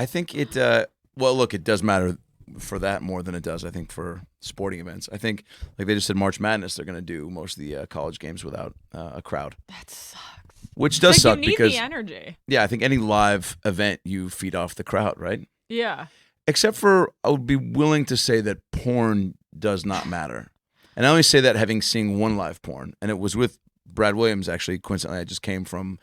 I think it. Well, look, it does matter for that more than it does, I think, for sporting events. I think, like they just said, March Madness, they're going to do most of the college games without a crowd. That sucks. Which does Like, suck you need because the energy. Yeah, I think any live event you feed off the crowd, right? Yeah. Except for, I would be willing to say that porn does not matter. And I only say that having seen one live porn, and it was with Brad Williams, actually. Coincidentally, I just came from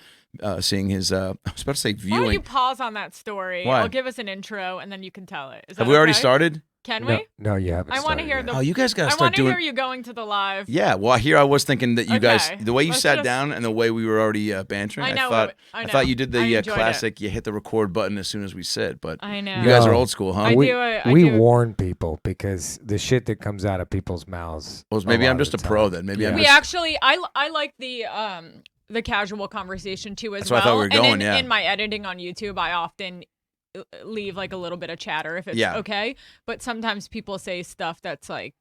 seeing his, I was about to say viewing. Why don't you pause on that story? Why? I'll give us an intro, and then you can tell it. Is that Have we already okay? started? Can we? No, you haven't. I want to hear the. the. Oh, you guys got to I start want to doing. hear you going to the live. Yeah, well, here I was thinking that you guys, Okay, the way you let's sat just- down and the way we were already bantering, I know. I thought you did I the enjoyed classic, you hit the record button as soon as we said, but I know. you guys are No. old school, huh? I we do it- I we do- warn people because the shit that comes out of people's mouths. Well, maybe lot I'm of just the a pro time. then. Maybe Yeah. I'm We just. actually, I like the casual conversation too as That's where well. I thought we were going, and yeah. in my editing on YouTube, I often leave like a little bit of chatter if it's Yeah. okay. But sometimes people say stuff that's like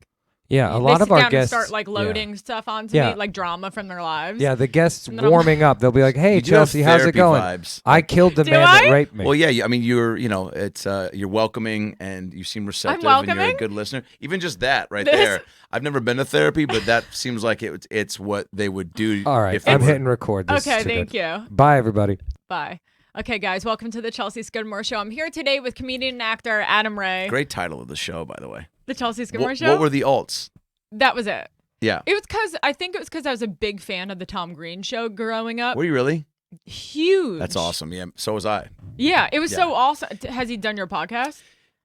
Yeah, a they lot sit of our down guests and start like loading stuff onto Yeah. me, like drama from their lives. Yeah, the guests And then I'm warming up. They'll be like, "Hey, You do have Chelsea, how's it therapy going? vibes. I killed the Do man I? that raped me." Well, yeah, I mean, it's you're welcoming and you seem receptive and you're a welcoming? good listener. Even just that right This- there. I've never been to therapy, but that seems like it's what they would do. All right, if they I'm were- hitting record. This Okay, is too thank good. you. Bye, everybody. Bye. Okay, guys, welcome to the Chelsea Skidmore Show. I'm here today with comedian and actor Adam Ray. Great title of the show, by the way. The Chelsea Skidmore What, Show. what were the alts? That was it. Yeah. It was because I was a big fan of the Tom Green Show growing up. Were you really? Huge. That's awesome. Yeah, so was I. Yeah, it was Yeah. so awesome. Has he done your podcast?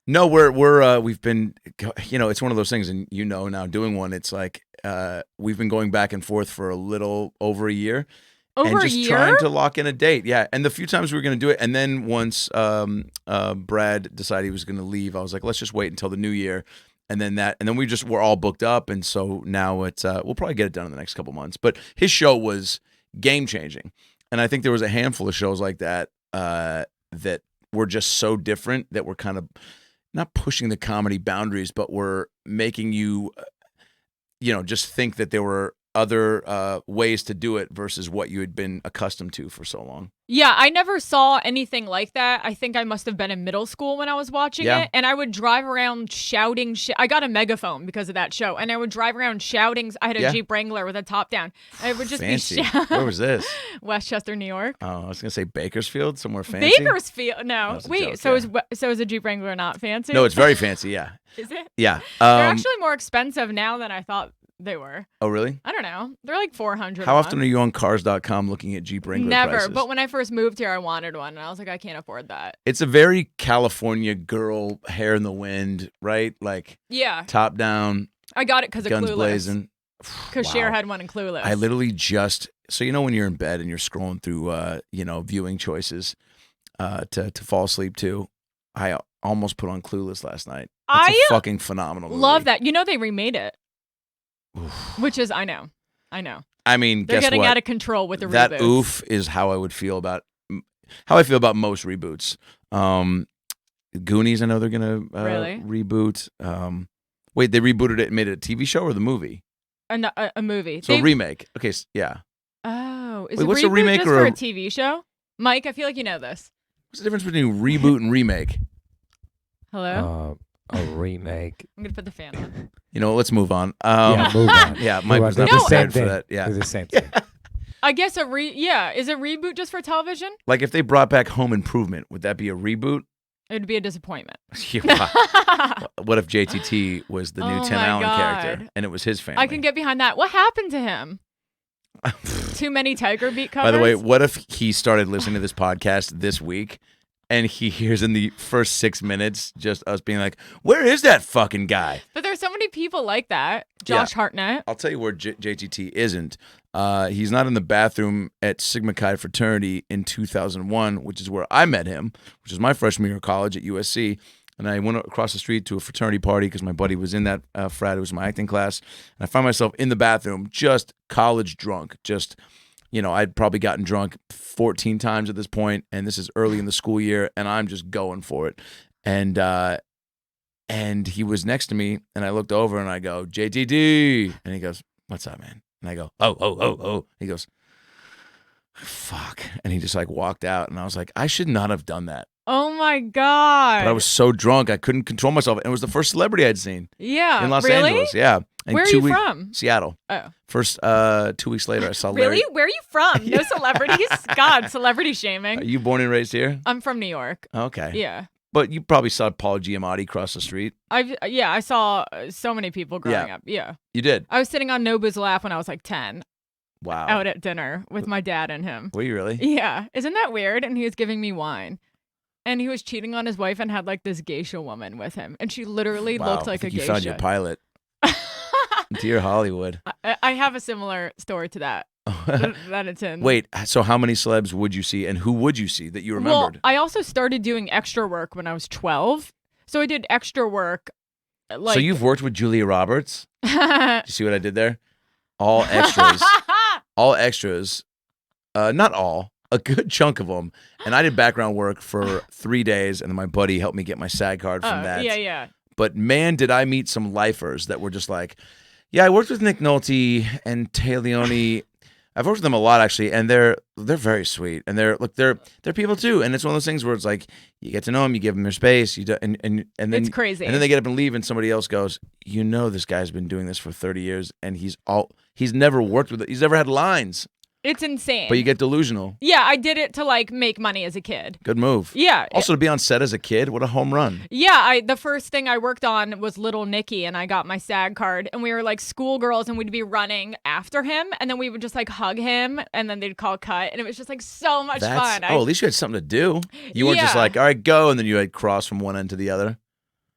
No, we've been, it's one of those things, and now doing one, it's like we've been going back and forth for a little over a year. Over and a just year? trying to lock in a date. Yeah. And the few times we were going to do it, and then once Brad decided he was going to leave, I was like, let's just wait until the new year. And then we're all booked up. And so now it's, we'll probably get it done in the next couple months. But his show was game changing. And I think there was a handful of shows like that that were just so different that were kind of not pushing the comedy boundaries, but were making you, just think that there were other ways to do it versus what you had been accustomed to for so long. Yeah, I never saw anything like that. I think I must have been in middle school when I was watching Yeah. it, and I would drive around shouting shit. I got a megaphone because of that show, and I would drive around shouting. I had a Yeah. Jeep Wrangler with a top down. I would just Fancy. be Where was this? Westchester, New York. Oh, I was going to say Bakersfield, somewhere fancy. Bakersfield. No, That's a wait. joke, So is a Jeep Wrangler not fancy? No, it's very fancy. Yeah. Is it? Yeah. They're actually more expensive now than I thought they were. Oh, really? I don't know. They're like $400. How often are you on cars.com looking at Jeep Wrangler Never. prices? But when I first moved here, I wanted one, and I was like, I can't afford that. It's a very California girl, hair in the wind, right? Like Yeah, top down, I got it because of guns Clueless. blazing. Because Wow. Cher had one in Clueless. I literally just when you're in bed and you're scrolling through viewing choices to fall asleep to, I almost put on Clueless last night. It's I a fucking phenomenal movie. love that. They remade it, which is I know. I mean, They're guess getting what? out of control with the That reboots. oof is how I would feel about most reboots. Goonies, I know they're gonna Really? reboot. Wait, they rebooted it and made it a TV show or the movie? A movie. So a remake. Okay, yeah. Oh, is Wait, a what's a reboot remake just or for a- a TV show? Mike, I feel like you know this. What's the difference between reboot and remake? Hello? A remake. I'm going to put the fan on. Let's move on. Yeah, move on. Yeah, Move Mike on. was They're not the same prepared for thing. that. Yeah. They're the same thing. I guess is a reboot just for television? Like if they brought back Home Improvement, would that be a reboot? It would be a disappointment. What if JTT was the new Oh Tim my Allen God. character and it was his family? I can get behind that. What happened to him? Too many Tiger Beat covers? By the way, what if he started listening to this podcast this week and he hears in the first 6 minutes just us being like, where is that fucking guy? But there's so many people like that. Josh Hartnett. I'll tell you where JTT isn't. He's not in the bathroom at Sigma Chi fraternity in 2001, which is where I met him, which was my freshman year of college at USC. And I went across the street to a fraternity party because my buddy was in that frat. It was my acting class. And I found myself in the bathroom, just college drunk. Just, I'd probably gotten drunk 14 times at this point, and this is early in the school year, and I'm just going for it. And he was next to me, and I looked over and I go, JTT. And he goes, what's up, man? And I go, oh. He goes, fuck. And he just like walked out, and I was like, I should not have done that. Oh my god. But I was so drunk I couldn't control myself. And it was the first celebrity I'd seen Yeah. in Los really? Angeles. Yeah. And Where are 2 you weeks from? Seattle. Oh. First 2 weeks later I saw Larry. Really? Where are you from? No celebrities? God, celebrity shaming. Are you born and raised here? I'm from New York. Okay. Yeah. But you probably saw Paul Giamatti cross the street. I saw so many people growing Yeah. up. Yeah. You did? I was sitting on Nobu's lap when I was like 10 Wow. out at dinner with my dad and him. Were you really? Yeah. Isn't that weird? And he was giving me wine. And he was cheating on his wife and had like this geisha woman with him. And she literally Wow. looked like I think a you geisha. found your pilot. Dear Hollywood. I have a similar story to that. that it's in. Wait, so how many celebs would you see and who would you see that you remembered? Well, I also started doing extra work when I was 12. So I did extra work. Like, so you've worked with Julia Roberts? You see what I did there? All extras. All extras. Not all. A good chunk of them. And I did background work for 3 days, and then my buddy helped me get my SAG card from that. Yeah. But man, did I meet some lifers that were just like, yeah, I worked with Nick Nolte and Tay Leone. I've worked with them a lot actually, and they're very sweet, and they're people too. And it's one of those things where it's like you get to know them, you give them their space, and then It's crazy. and then they get up and leave, and somebody else goes, you know, this guy's been doing this for 30 years, and he's never worked with it, he's never had lines, It's insane. but you get delusional. Yeah, I did it to like make money as a kid. Good move. Yeah. Also, to be on set as a kid, what a home run. Yeah, the first thing I worked on was Little Nicky, and I got my SAG card, and we were like schoolgirls, and we'd be running after him, and then we would just like hug him, and then they'd call cut, and it was just like so much fun. At least you had something to do. You weren't just Yeah. like, all right, go, and then you had cross from one end to the other.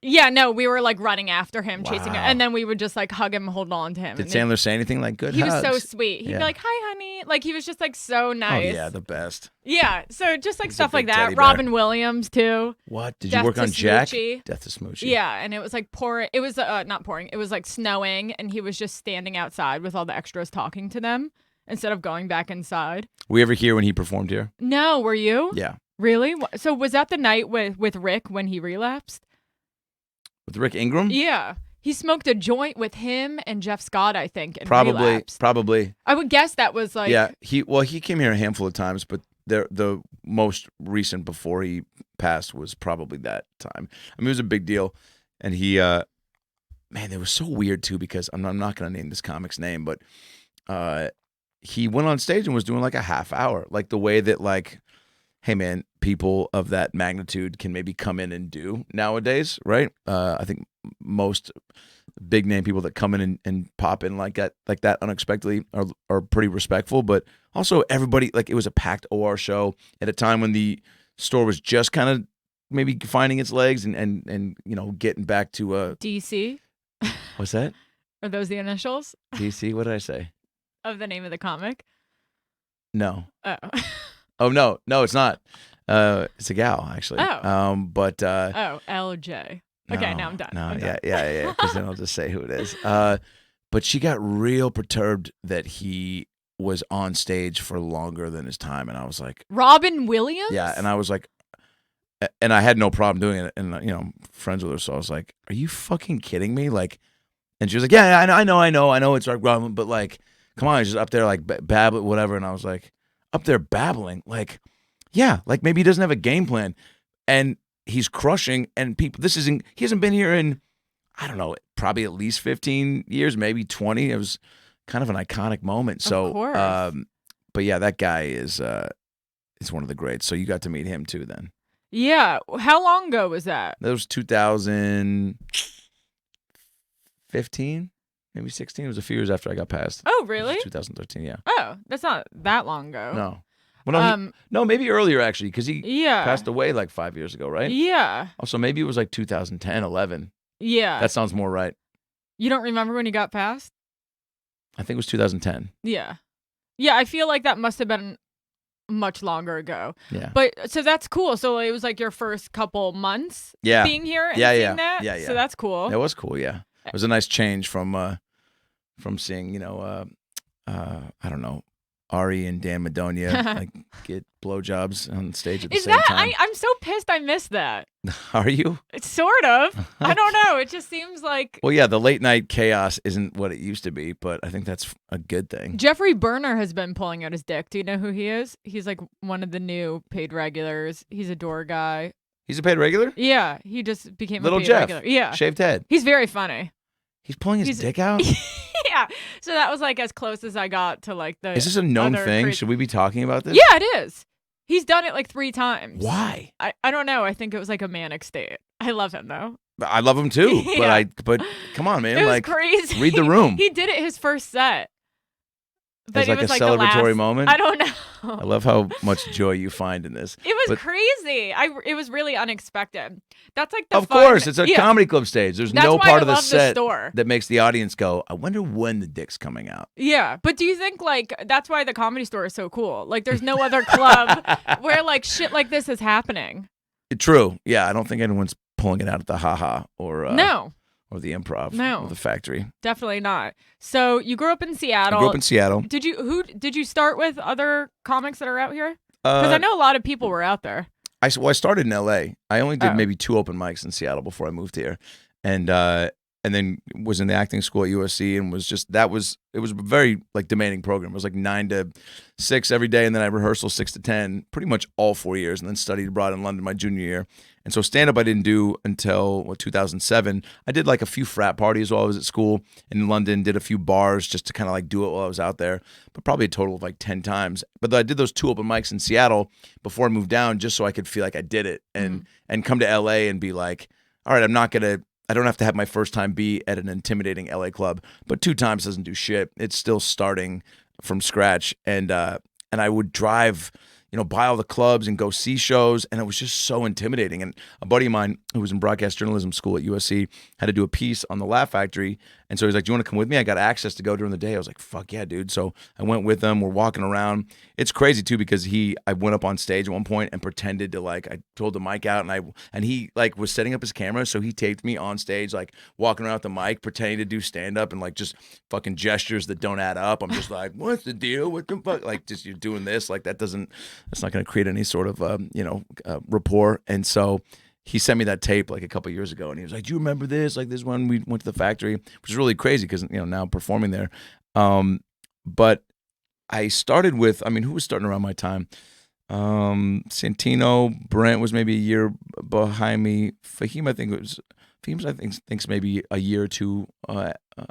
Yeah, no, we were like running after him, chasing him, Wow. and then we would just like hug him, hold on to him. Did and Sandler say anything like good he was so hugs? sweet. He'd Yeah. be like, "Hi, honey." Like he was just like so Oh, nice. yeah, the best. Yeah, so just like He's a stuff like big that. teddy bear. Robin Williams too. What? Did Death you work to on Jack? Smoochie. Death to Smoochie. Yeah, and it was like pouring. It was not pouring. It was like snowing, and he was just standing outside with all the extras talking to them instead of going back inside. Were you ever here when he performed here? No, were you? Yeah. Really? So was that the night with Rick when he relapsed? With Rick Ingram? Yeah. He smoked a joint with him and Jeff Scott, I think, and Probably. relapsed. Probably. I would guess that was like Yeah. He came here a handful of times, but the most recent before he passed was probably that time. I mean, it was a big deal. And he man, it was so weird too, because I'm not gonna name this comic's name, but he went on stage and was doing like a half hour. Like the way that like, hey man, people of that magnitude can maybe come in and do nowadays, right? I think most big name people that come in and pop in like that unexpectedly are pretty respectful, but also everybody, like, it was a packed OR show at a time when the store was just kind of maybe finding its legs and you know, getting back to DC. what's that? Are those the initials DC? What did I say? of the name of the comic? No. Oh. Oh no, it's not. It's a gal actually. Oh. But Oh, LJ. Okay, no, now I'm done. No, I'm yeah, done. yeah. Because then I'll just say who it is. But she got real perturbed that he was on stage for longer than his time, and I was like, Robin Williams? yeah, and I was like, and I had no problem doing it, and you know, I'm friends with her, so I was like, are you fucking kidding me? Like, and she was like, yeah, I know, it's our problem, but like, come on, he's just up there like babbling, whatever, and I was like, up there babbling, like, yeah, like maybe he doesn't have a game plan, and he's crushing, and people, he hasn't been here in, I don't know, probably at least 15 years, maybe 20. It was kind of an iconic moment. So, Of course. but yeah, that guy is one of the greats. So you got to meet him too then. Yeah. How long ago was that? That was 2015, maybe 16. It was a few years after I got passed. Oh, It was really? 2013, yeah. Oh, that's not that long ago. No. Well, no, no, maybe earlier actually, because he Yeah. passed away like 5 years ago, right? Yeah. Also, maybe it was like 2010, 11. Yeah. That sounds more right. You don't remember when he got passed? I think it was 2010. Yeah. Yeah, I feel like that must have been much longer ago. Yeah. But so that's cool. So it was like your first couple months Yeah. being here and Yeah, seeing yeah. that. Yeah, yeah. So that's cool. That was cool, yeah. It was a nice change from seeing, you know, I don't know, Ari and Dan Madonia like get blowjobs on stage at the Is same that time. I'm so pissed I missed that. Are you? It's sort of. I don't know. It just seems like Well, yeah, the late night chaos isn't what it used to be, but I think that's a good thing. Jeffrey Berner has been pulling out his dick. Do you know who he is? He's like one of the new paid regulars. He's a door guy. He's a paid regular? Yeah, he just became Little a paid Jeff. regular. Yeah. Shaved head. He's very funny. He's pulling his dick out? Yeah. So that was like as close as I got to like the Is this a known other thing? Should we be talking about this? Yeah, it is. He's done it like 3 times. Why? I don't know. I think it was like a manic state. I love him though. I love him too, Yeah. but come on, man. It was like crazy. read the room. He did it his first set. But As it like was a like celebratory the last, moment? I don't know. I love how much joy you find in this. It was But crazy. It was really unexpected. That's like the of fun. course, it's a Yeah. comedy club stage. There's That's no why part I of the love set store. that makes the audience go, I wonder when the dick's coming out. Yeah, but do you think like that's why the Comedy Store is so cool? Like, there's no other club where like shit like this is happening. True. Yeah, I don't think anyone's pulling it out at the haha or No, or the improv No. or the factory. definitely not. So you grew up in Seattle. I grew up in Seattle. Did you start with other comics that are out here? Because I know a lot of people were out there. I started in LA. I only did Oh. maybe 2 open mics in Seattle before I moved here. And then was in the acting school at USC and it was a very like demanding program. It was like 9 to 6 every day, and then I rehearsal 6 to 10 pretty much all 4 years, and then studied abroad in London my junior year. And so stand-up I didn't do until 2007. I did like a few frat parties while I was at school in London, did a few bars just to kind of like do it while I was out there, but probably a total of like 10 times. But I did those 2 open mics in Seattle before I moved down just so I could feel like I did it and come to LA and be like, all right, I don't have to have my first time be at an intimidating LA club, but 2 times doesn't do shit. It's still starting from scratch. And I would drive, by all the clubs and go see shows, and it was just so intimidating. And a buddy of mine who was in broadcast journalism school at USC had to do a piece on the Laugh Factory, and so he's like, "Do you want to come with me? I got access to go during the day." I was like, "Fuck yeah, dude!" So I went with him. We're walking around. It's crazy too because I went up on stage at one point and pretended to I pulled the mic out and he like was setting up his camera, so he taped me on stage like walking around with the mic, pretending to do stand up and like just fucking gestures that don't add up. I'm just like, "What's the deal? What the fuck?" Like just you're doing this like that's not going to create any sort of rapport. And so he sent me that tape like a couple years ago, and he was like, "Do you remember this? Like this one we went to the factory," which is really crazy because now I'm performing there. But I started with, who was starting around my time? Santino, Brent was maybe a year behind me. Fahim, I think thinks maybe a year or 2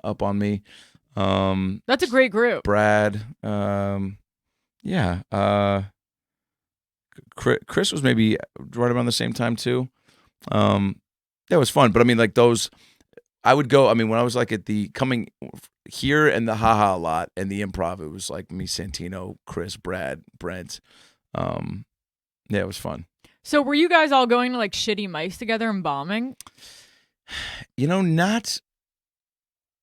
up on me. That's a great group. Brad, Chris was maybe right around the same time too. That was fun, but like those, I would go. When I was like at the coming here and the haha a lot and the improv, it was like me, Santino, Chris, Brad, Brent. It was fun. So were you guys all going to like shitty mics together and bombing? Not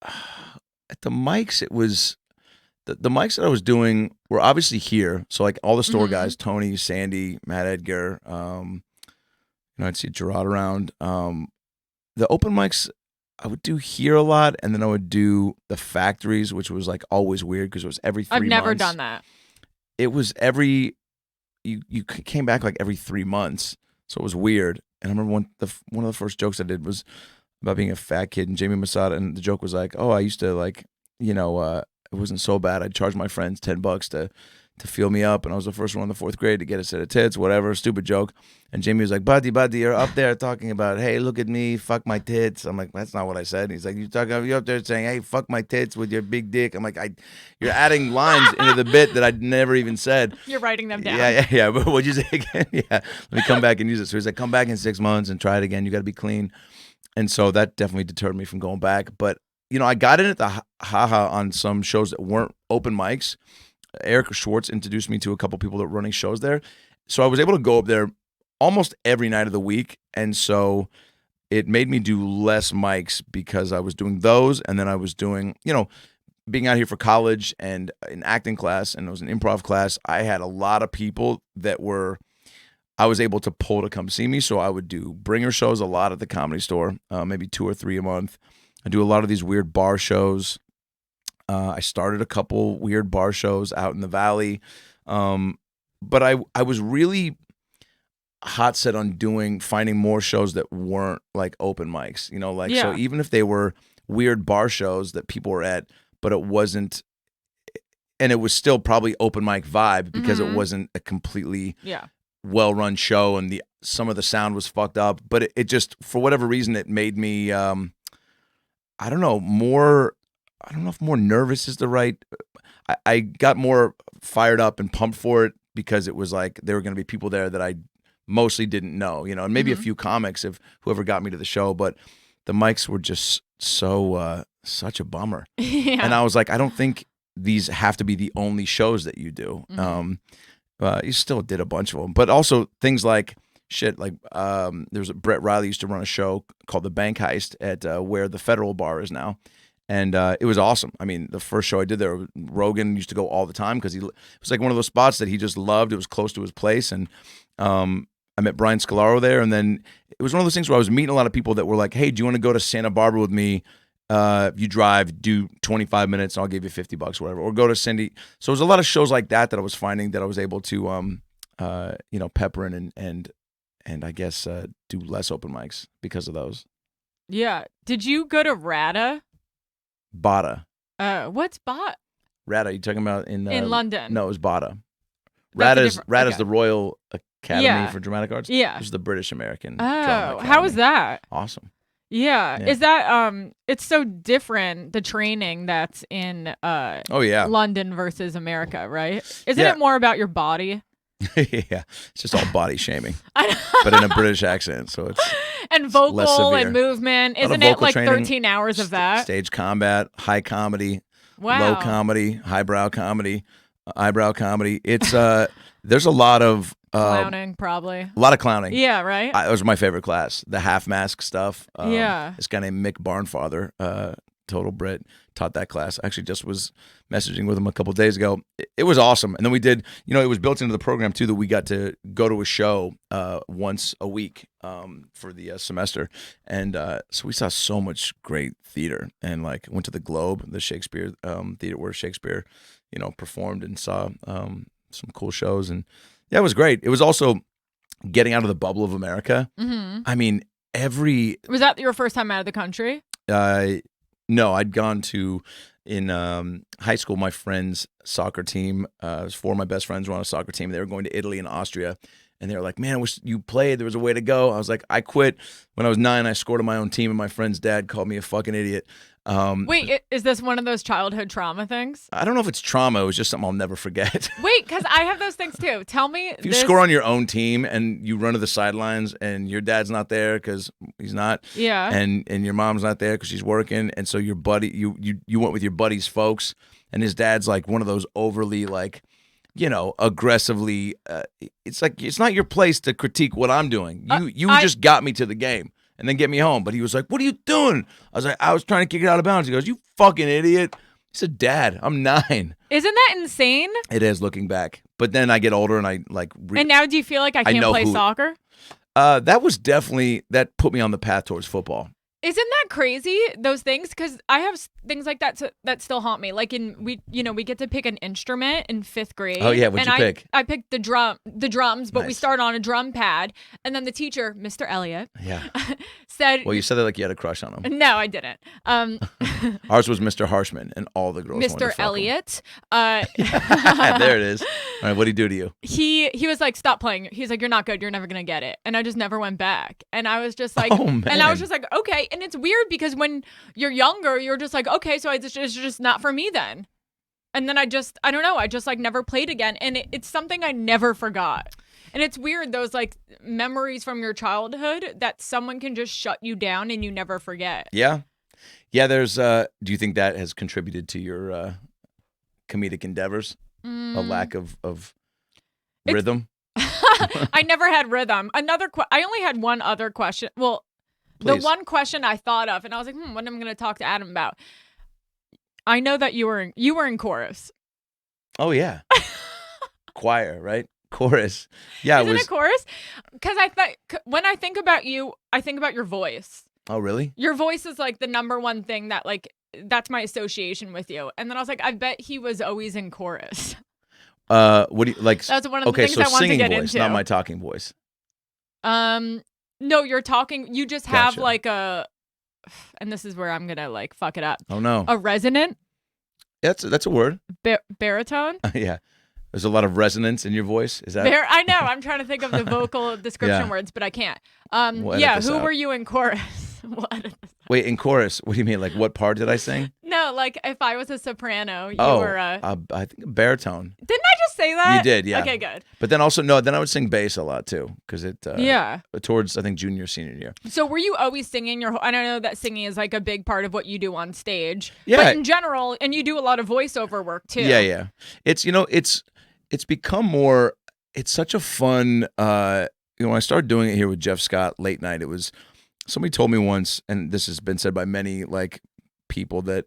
at the mics. It was the mics that I was doing were obviously here. So like all the store guys, Tony, Sandy, Matt Edgar. I'd see Gerard around. The open mics I would do here a lot, and then I would do the factories, which was like always weird because it was every 3 months. I've never done that. It was you came back like every 3 months, so it was weird. And I remember one of the first jokes I did was about being a fat kid, and Jamie Masada, and the joke was like, "Oh, I used to like, it wasn't so bad. I'd charge my friends $10 to feel me up, and I was the first one in the 4th grade to get a set of tits, whatever, stupid joke." And Jamie was like, buddy, you're up there talking about, hey, look at me, fuck my tits. I'm like, that's not what I said. And he's like, you're up there saying, hey, fuck my tits with your big dick. I'm like, you're adding lines into the bit that I'd never even said. You're writing them down. Yeah. But what'd you say again? Yeah, let me come back and use it. So he's like, come back in 6 months and try it again. You got to be clean. And so that definitely deterred me from going back. But, I got in at the haha on some shows that weren't open mics. Eric Schwartz introduced me to a couple people that were running shows there. So I was able to go up there almost every night of the week. And so it made me do less mics because I was doing those. And then I was doing, being out here for college and an acting class, and it was an improv class. I had a lot of people that I was able to pull to come see me. So I would do bringer shows a lot at the Comedy Store, maybe 2 or 3 a month. I do a lot of these weird bar shows. I started a couple weird bar shows out in the Valley. But I was really hot set on finding more shows that weren't like open mics, so even if they were weird bar shows that people were at, but it wasn't, and it was still probably open mic vibe because it wasn't a completely well-run show, and some of the sound was fucked up, but it just, for whatever reason, it made me I don't know if more nervous is the right. I got more fired up and pumped for it because it was like there were going to be people there that I mostly didn't know, and maybe a few comics, if whoever got me to the show, but the mics were just such a bummer. Yeah. And I was like, I don't think these have to be the only shows that you do. You still did a bunch of them, but also things like shit. Like there was Brett Riley used to run a show called The Bank Heist at where the Federal Bar is now, and it was awesome. I mean, the first show I did there, Rogan used to go all the time because it was like one of those spots that he just loved. It was close to his place, and I met Brian Scalaro there, and then it was one of those things where I was meeting a lot of people that were like, "Hey, do you want to go to Santa Barbara with me? You drive, do 25 minutes, and I'll give you $50 or whatever." Or go to Cindy. So it was a lot of shows like that I was finding that I was able to, pepper in and I guess do less open mics because of those. Yeah. Did you go to RADA? Bada. What's BOT? RADA, you talking about in London? No, it was Bada. That's RADA's okay. the Royal Academy Yeah. for Dramatic Arts. Yeah. This is the British American. Oh, Drama how was Academy. that? Awesome. Yeah. Yeah. Is that it's so different, the training that's in Oh yeah. London versus America, right? Isn't Yeah. it more about your body? Yeah. It's just all body shaming, I know. but in a British accent, so it's And less vocal severe. and movement. A lot of Isn't it vocal like training, 13 hours of that? Stage combat, high comedy, Wow. low comedy, highbrow comedy, eyebrow comedy. It's there's a lot of Clowning, probably. a lot of clowning. Yeah, right? That was my favorite class, the half mask stuff. Yeah. This guy named Mick Barnfather, total Brit, taught that class. I actually just was messaging with him a couple days ago. It was awesome. And then we did, it was built into the program too that we got to go to a show once a week for the semester. And so we saw so much great theater, and like went to the Globe, the Shakespeare theater where Shakespeare, performed, and saw some cool shows. And yeah, it was great. It was also getting out of the bubble of America. Mm-hmm. I mean, Was that your first time out of the country? No, I'd gone to, in high school, my friend's soccer team, four of my best friends were on a soccer team. They were going to Italy and Austria, and they were like, "Man, I wish you played. There was a way to go." I was like, I quit when I was 9. I scored on my own team, and my friend's dad called me a fucking idiot. Wait, is this one of those childhood trauma things? I don't know if it's trauma. It was just something I'll never forget. Wait, because I have those things too. Tell me. If you score on your own team and you run to the sidelines and your dad's not there because he's not, Yeah. and your mom's not there because she's working, and so your buddy, you went with your buddy's folks, and his dad's like one of those overly like, aggressively. It's like it's not your place to critique what I'm doing. You just got me to the game and then get me home. But he was like, "What are you doing?" I was like, "I was trying to kick it out of bounds." He goes, "You fucking idiot." He said, "Dad, I'm 9." Isn't that insane? It is, looking back. But then I get older and I like. And now do you feel like I can't know play who- soccer? That put me on the path towards football. Isn't that crazy? Those things, because I have things like that that still haunt me. Like we get to pick an instrument in 5th grade. Oh, yeah, what'd you pick? I picked the drums, but we Nice. start on a drum pad, and then the teacher, Mr. Elliott, Yeah. said, Well, you said that like you had a crush on him. "No, I didn't." Ours was Mr. Harshman, and all the girls wanted to Mr. fuck him. Elliott, There it is. All right, what'd he do to you? he was like, "Stop playing." He's like, "You're not good. You're never gonna get it." And I just never went back. And I was just like, Oh, man. and I was just like, okay. And it's weird because when you're younger, you're just like, okay, so it's just not for me then. And then I don't know. I just like never played again. And it's something I never forgot. And it's weird, those like memories from your childhood that someone can just shut you down and you never forget. Yeah. Yeah, there's do you think that has contributed to your comedic endeavors? A lack of rhythm? I never had rhythm. I only had one other question. Well, Please. the one question I thought of, and I was like, what am I going to talk to Adam about? I know that you were in chorus. Oh yeah. Choir, right? Chorus. Yeah, Isn't it chorus? Because when I think about you, I think about your voice. Oh, really? Your voice is like the number one thing that like that's my association with you. And then I was like, I bet he was always in chorus. What do you like? That's one of the okay, things so I want to singing get voice, into. not my talking voice. No, you're talking. You just have Gotcha. like a, and this is where I'm gonna like fuck it up. Oh no. A resonant That's a word. baritone. Yeah. There's a lot of resonance in your voice. Is that? I know. I'm trying to think of the vocal description Yeah. words, but I can't. We'll edit Yeah. this Who out. were you in chorus? We'll edit this. Wait, in chorus, what do you mean? Like, what part did I sing? No, like if I was a soprano, you Oh, were I think a baritone. Didn't I just say that? You did, yeah. Okay, good. But then also, no, then I would sing bass a lot too, because it, Yeah. towards, I think, junior, senior year. So were you always singing your whole, I don't know that singing is like a big part of what you do on stage. Yeah. But in general, and you do a lot of voiceover work too. Yeah, yeah. It's, it's become more, it's such a fun, when I started doing it here with Jeff Scott late night, it was, somebody told me once, and this has been said by many, like, people that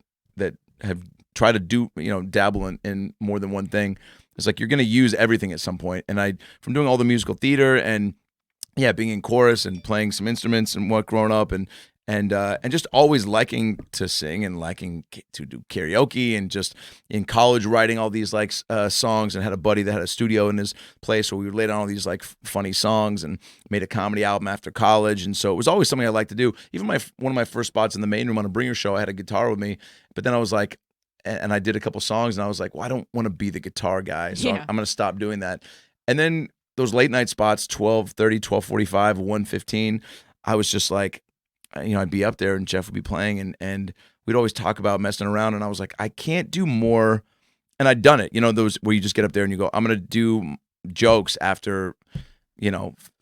have tried to do, dabble in more than one thing. It's like you're going to use everything at some point. And from doing all the musical theater and being in chorus and playing some instruments and what growing up and just always liking to sing and liking to do karaoke and just in college writing all these like songs, and had a buddy that had a studio in his place where we would lay down all these like funny songs and made a comedy album after college. And so it was always something I liked to do. Even one of my first spots in the main room on a Bringer show, I had a guitar with me, but then I was like, and I did a couple songs and I was like, well, I don't want to be the guitar guy. So I'm going to stop doing that. And then those late night spots, 12:30, 12:45, 1:15, I was just like, I'd be up there and Jeff would be playing and we'd always talk about messing around. And I was like, I can't do more. And I'd done it, those where you just get up there and you go, I'm going to do jokes after,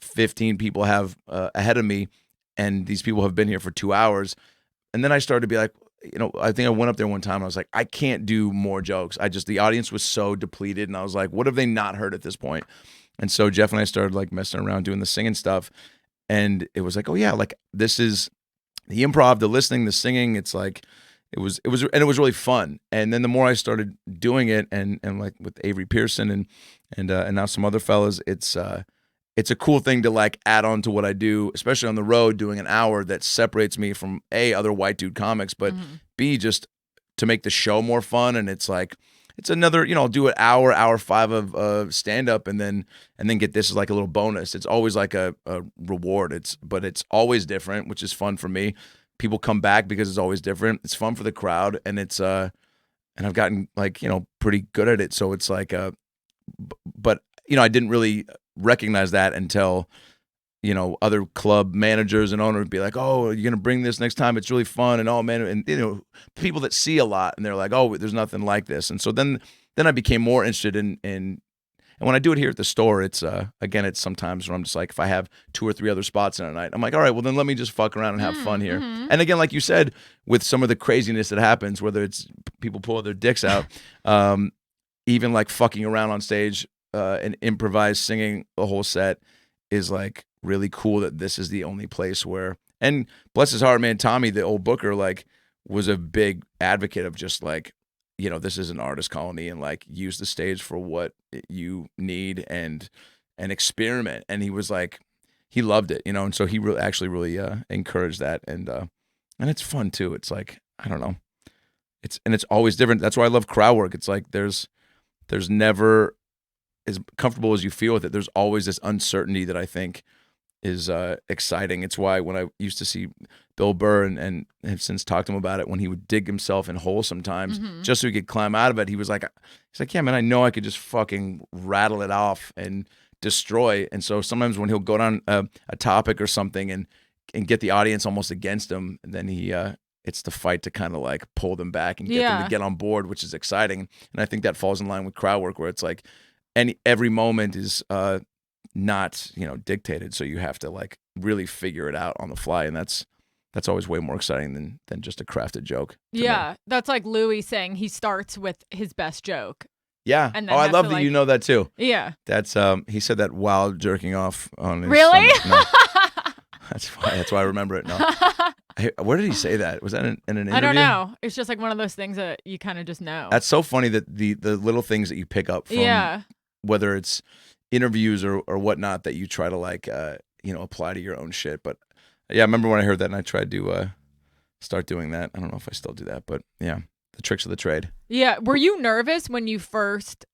15 people have ahead of me. And these people have been here for 2 hours. And then I started to be like, I think I went up there one time and I was like, I can't do more jokes. The audience was so depleted. And I was like, what have they not heard at this point? And so Jeff and I started like messing around doing the singing stuff. And it was like, oh yeah, like this is the improv, the listening, the singing. It's like, it was really fun. And then the more I started doing it and like with Avery Pearson and now some other fellas, it's a cool thing to like add on to what I do, especially on the road, doing an hour that separates me from A, other white dude comics, but B, just to make the show more fun. And it's like, it's another, I'll do an hour 5 of stand up and then get this as like a little bonus. It's always like a reward. But it's always different, which is fun for me. People come back because it's always different. It's fun for the crowd, and it's and I've gotten like, pretty good at it. So it's like but I didn't really recognize that until other club managers and owners would be like, oh, you're going to bring this next time. It's really fun. And oh man. And, people that see a lot and they're like, oh, there's nothing like this. And so then I became more interested in, and when I do it here at the store, it's, again, it's sometimes where I'm just like, if I have 2 or 3 other spots in a night, I'm like, all right, well then let me just fuck around and have fun here. And again, like you said, with some of the craziness that happens, whether it's people pull their dicks out, even like fucking around on stage, and improvise singing the whole set is like really cool that this is the only place where, and bless his heart, man, Tommy, the old booker, like was a big advocate of just like, this is an artist colony and like use the stage for what you need and experiment. And he was like, he loved it, and so he really encouraged that. And it's fun too. It's like, I don't know. It's always different. That's why I love crowd work. It's like, there's never, as comfortable as you feel with it, there's always this uncertainty that I think is exciting. It's why when I used to see Bill Burr and have since talked to him about it, when he would dig himself in holes sometimes just so he could climb out of it, he's like, yeah, man, I know I could just fucking rattle it off and destroy. And so sometimes when he'll go down a topic or something and get the audience almost against him, and then it's the fight to kind of like pull them back and get them to get on board, which is exciting. And I think that falls in line with crowd work, where it's like every moment is not dictated, so you have to like really figure it out on the fly, and that's always way more exciting than just a crafted joke. Yeah, that's like Louis saying he starts with his best joke. Yeah. And I love that you know that too. Yeah. That's he said that while jerking off on his Really? No. That's why I remember it. No. Where did he say that? Was that in an interview? I don't know. It's just like one of those things that you kind of just know. That's so funny that the little things that you pick up from whether it's interviews or whatnot that you try to like apply to your own shit. But yeah, I remember when I heard that and I tried to start doing that. I don't know if I still do that, but yeah, the tricks of the trade. Yeah. Were you nervous when you first,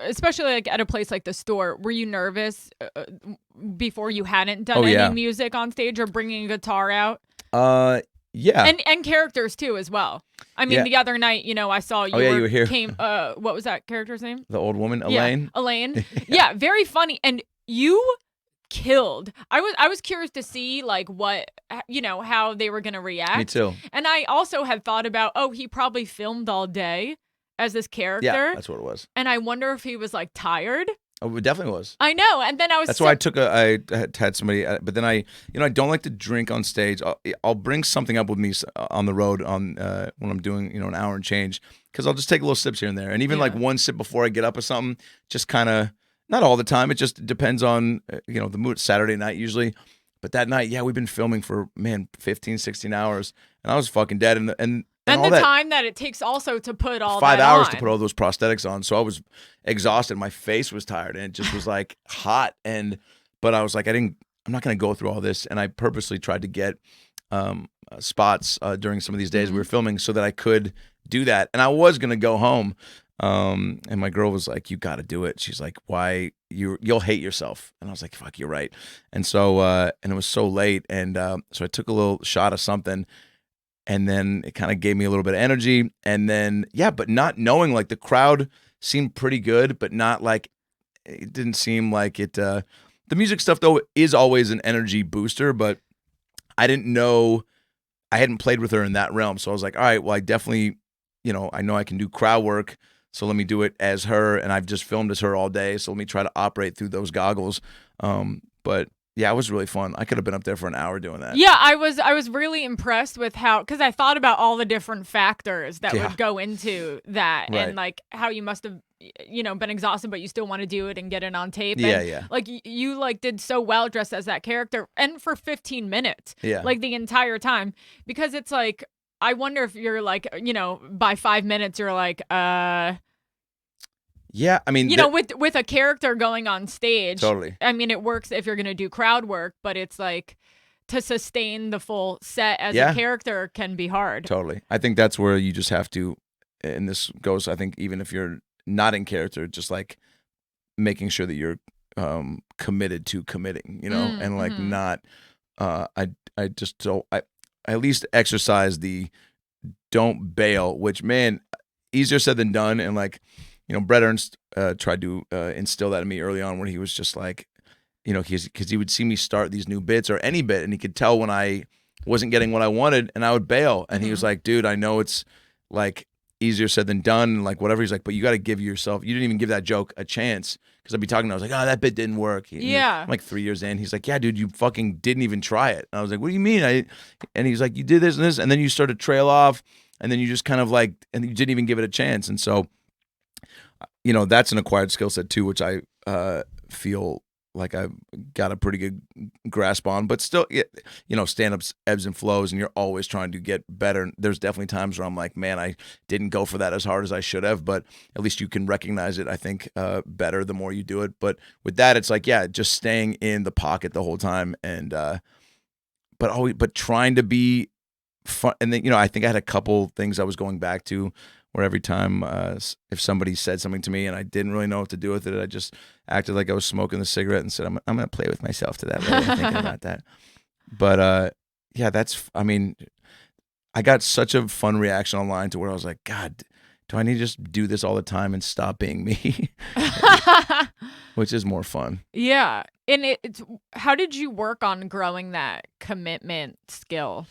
especially like at a place like the store, were you nervous before you hadn't done any music on stage or bringing a guitar out? Yeah. And characters too as well. I mean, Yeah. the other night, I saw you. Oh, yeah, you were here. What was that character's name? The old woman, Elaine. Yeah, Elaine. Yeah, very funny. And you killed. I was curious to see like what how they were gonna react. Me too. And I also had thought about, he probably filmed all day as this character. Yeah, that's what it was. And I wonder if he was like tired. Oh, it definitely was. I know. And then I was. That's why I had somebody, but then I don't like to drink on stage. I'll bring something up with me on the road when I'm doing an hour and change, because I'll just take little sips here and there, and even like one sip before I get up or something, just kind of, not all the time. It just depends on the mood. Saturday night usually, but that night, we've been filming for 15, 16 hours, and I was fucking dead, and all the that, time that it takes also to put all 5 that hours on. to put all those prosthetics on. So I was exhausted. My face was tired, and it just was like hot. But I was like, I'm not going to go through all this. And I purposely tried to get spots during some of these days we were filming so that I could do that. And I was going to go home. And my girl was like, you got to do it. She's like, why? You'll hate yourself. And I was like, fuck, you're right. And so, and it was so late. And so I took a little shot of something. And then it kind of gave me a little bit of energy. And then, but not knowing, like, the crowd seemed pretty good, but not like, it didn't seem like it. The music stuff, though, is always an energy booster, but I didn't know, I hadn't played with her in that realm. So I was like, all right, well, I definitely, I know I can do crowd work. So let me do it as her. And I've just filmed as her all day. So let me try to operate through those goggles. But yeah, it was really fun. I could have been up there for an hour doing that. Yeah, I was really impressed with because I thought about all the different factors that would go into that, Right. and like how you must have, been exhausted, but you still want to do it and get it on tape. Yeah, and, yeah. Like you like did so well dressed as that character, and for 15 minutes. Yeah. Like the entire time, because it's like, I wonder if you're like, by 5 minutes you're like, Yeah, I mean, with a character going on stage. Totally. I mean, it works if you're going to do crowd work, but it's like to sustain the full set as a character can be hard. Totally. I think that's where you just have to, and this goes, I think, even if you're not in character, just like making sure that you're committed to committing, and like not, I just don't, I at least exercise the don't bail, which, man, easier said than done. And like, Brett Ernst tried to instill that in me early on, when he was just like, because he would see me start these new bits or any bit, and he could tell when I wasn't getting what I wanted, and I would bail. And he was like, dude, I know it's like easier said than done, and like whatever. He's like, but you got to give yourself, you didn't even give that joke a chance. Because I'd be talking, I was like, oh, that bit didn't work. I'm like 3 years in. He's like, yeah, dude, you fucking didn't even try it. And I was like, what do you mean? And he's like, you did this and this, and then you started to trail off, and then you just kind of like, and you didn't even give it a chance. And so, that's an acquired skill set too, which I feel like I've got a pretty good grasp on. But still, stand-up's ebbs and flows, and you're always trying to get better. There's definitely times where I'm like, man, I didn't go for that as hard as I should have, but at least you can recognize it, I think, better the more you do it. But with that, it's like, just staying in the pocket the whole time, and but trying to be fun. And then, I think I had a couple things I was going back to, where every time if somebody said something to me and I didn't really know what to do with it, I just acted like I was smoking the cigarette and said, I'm going to play with myself to that way, thinking about that. But I got such a fun reaction online to where I was like, God, do I need to just do this all the time and stop being me? Which is more fun. Yeah. And it's how did you work on growing that commitment skill?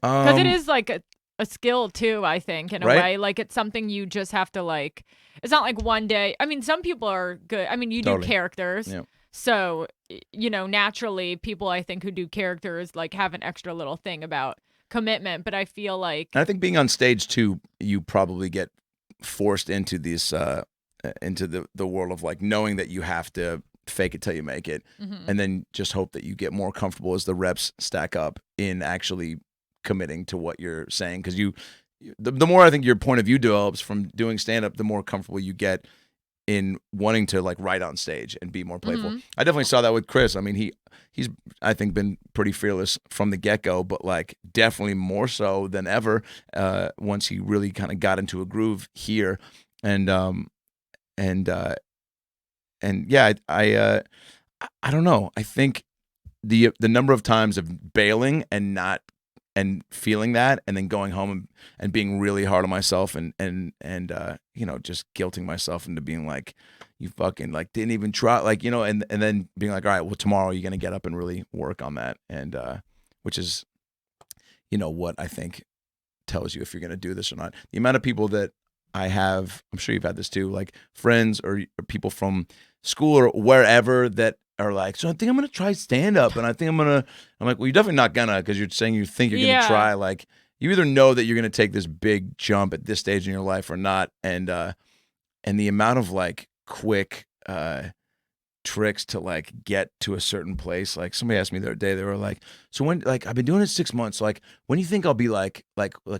Because it is like a skill too, I think, in a way. Like, it's something you just have to, like, it's not like one day. I mean, some people are good. I mean, you do characters. Yep. So, naturally, people, I think, who do characters, like, have an extra little thing about commitment. But I feel like, and I think being on stage too, you probably get forced into this, into the world of like knowing that you have to fake it till you make it, and then just hope that you get more comfortable as the reps stack up in actually committing to what you're saying. Because the more I think your point of view develops from doing stand-up, the more comfortable you get in wanting to like write on stage and be more playful. I definitely saw that with Chris. I mean, he's I think been pretty fearless from the get-go, but like definitely more so than ever once he really kind of got into a groove here. And yeah, I don't know. I think the number of times of bailing and not and feeling that, and then going home and being really hard on myself and just guilting myself into being like, you fucking like didn't even try, like, and then being like, all right, well, tomorrow you're gonna get up and really work on that, and which is what I think tells you if you're gonna do this or not. The amount of people that I have, I'm sure you've had this too, like friends or people from school or wherever that are like, so I think I'm gonna try stand up, and I'm like, well, you're definitely not gonna, because you're saying you think you're gonna try. Like, you either know that you're gonna take this big jump at this stage in your life or not, and the amount of like quick tricks to like get to a certain place. Like, somebody asked me the other day, they were like, so when, like, I've been doing it 6 months, so like, when do you think I'll be like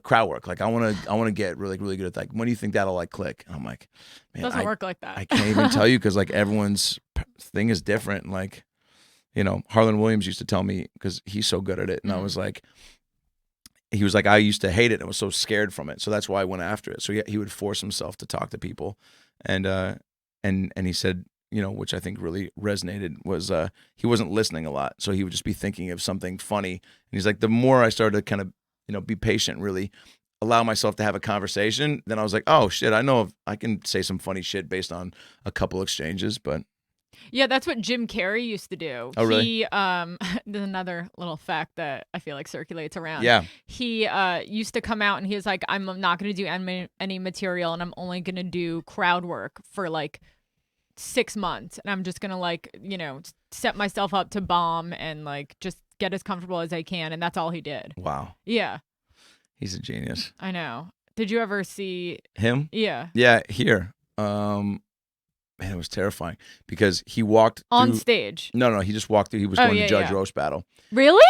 crowd work, like I want to get really, really good at, like, when do you think that'll like click? And I'm like, man, Doesn't work like that. I can't even tell you, because like everyone's thing is different. Like, Harlan Williams used to tell me, because he's so good at it, and I was like, he was like, I used to hate it and I was so scared from it, so that's why I went after it. So he would force himself to talk to people, and he said, which I think really resonated, was he wasn't listening a lot. So he would just be thinking of something funny. And he's like, the more I started to kind of, be patient, really allow myself to have a conversation, then I was like, oh shit, I know I can say some funny shit based on a couple exchanges. But yeah, that's what Jim Carrey used to do. Oh, really? He, there's another little fact that I feel like circulates around. Yeah. He used to come out and he was like, I'm not going to do any material, and I'm only going to do crowd work for like 6 months, and I'm just gonna like set myself up to bomb and like just get as comfortable as I can, and that's all he did. Wow. Yeah, he's a genius. I know. Did you ever see him? Yeah. Here. Man, it was terrifying, because he walked on through, stage. No, he just walked through. He was going to Judge Roast Battle. Really?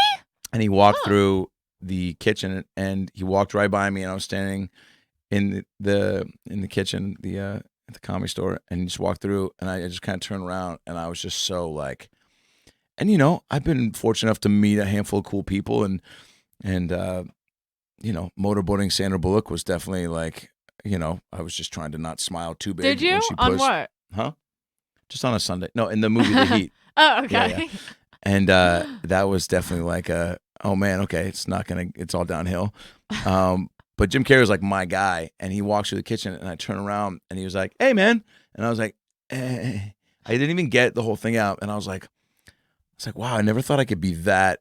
And he walked through the kitchen, and he walked right by me, and I was standing in the kitchen, at the Comedy Store, and he just walked through, and I just kind of turned around, and I was just so like, and I've been fortunate enough to meet a handful of cool people, and motorboating Sandra Bullock was definitely like, I was just trying to not smile too big. Did you? When she pushed. On what? Huh? Just on a Sunday. No, in the movie The Heat. Oh, okay. Yeah. And that was definitely like oh man, okay, it's all downhill. But Jim Carrey was like my guy, and he walks through the kitchen, and I turn around, and he was like, hey man. And I was like, I didn't even get the whole thing out, and I was like, wow, I never thought I could be that,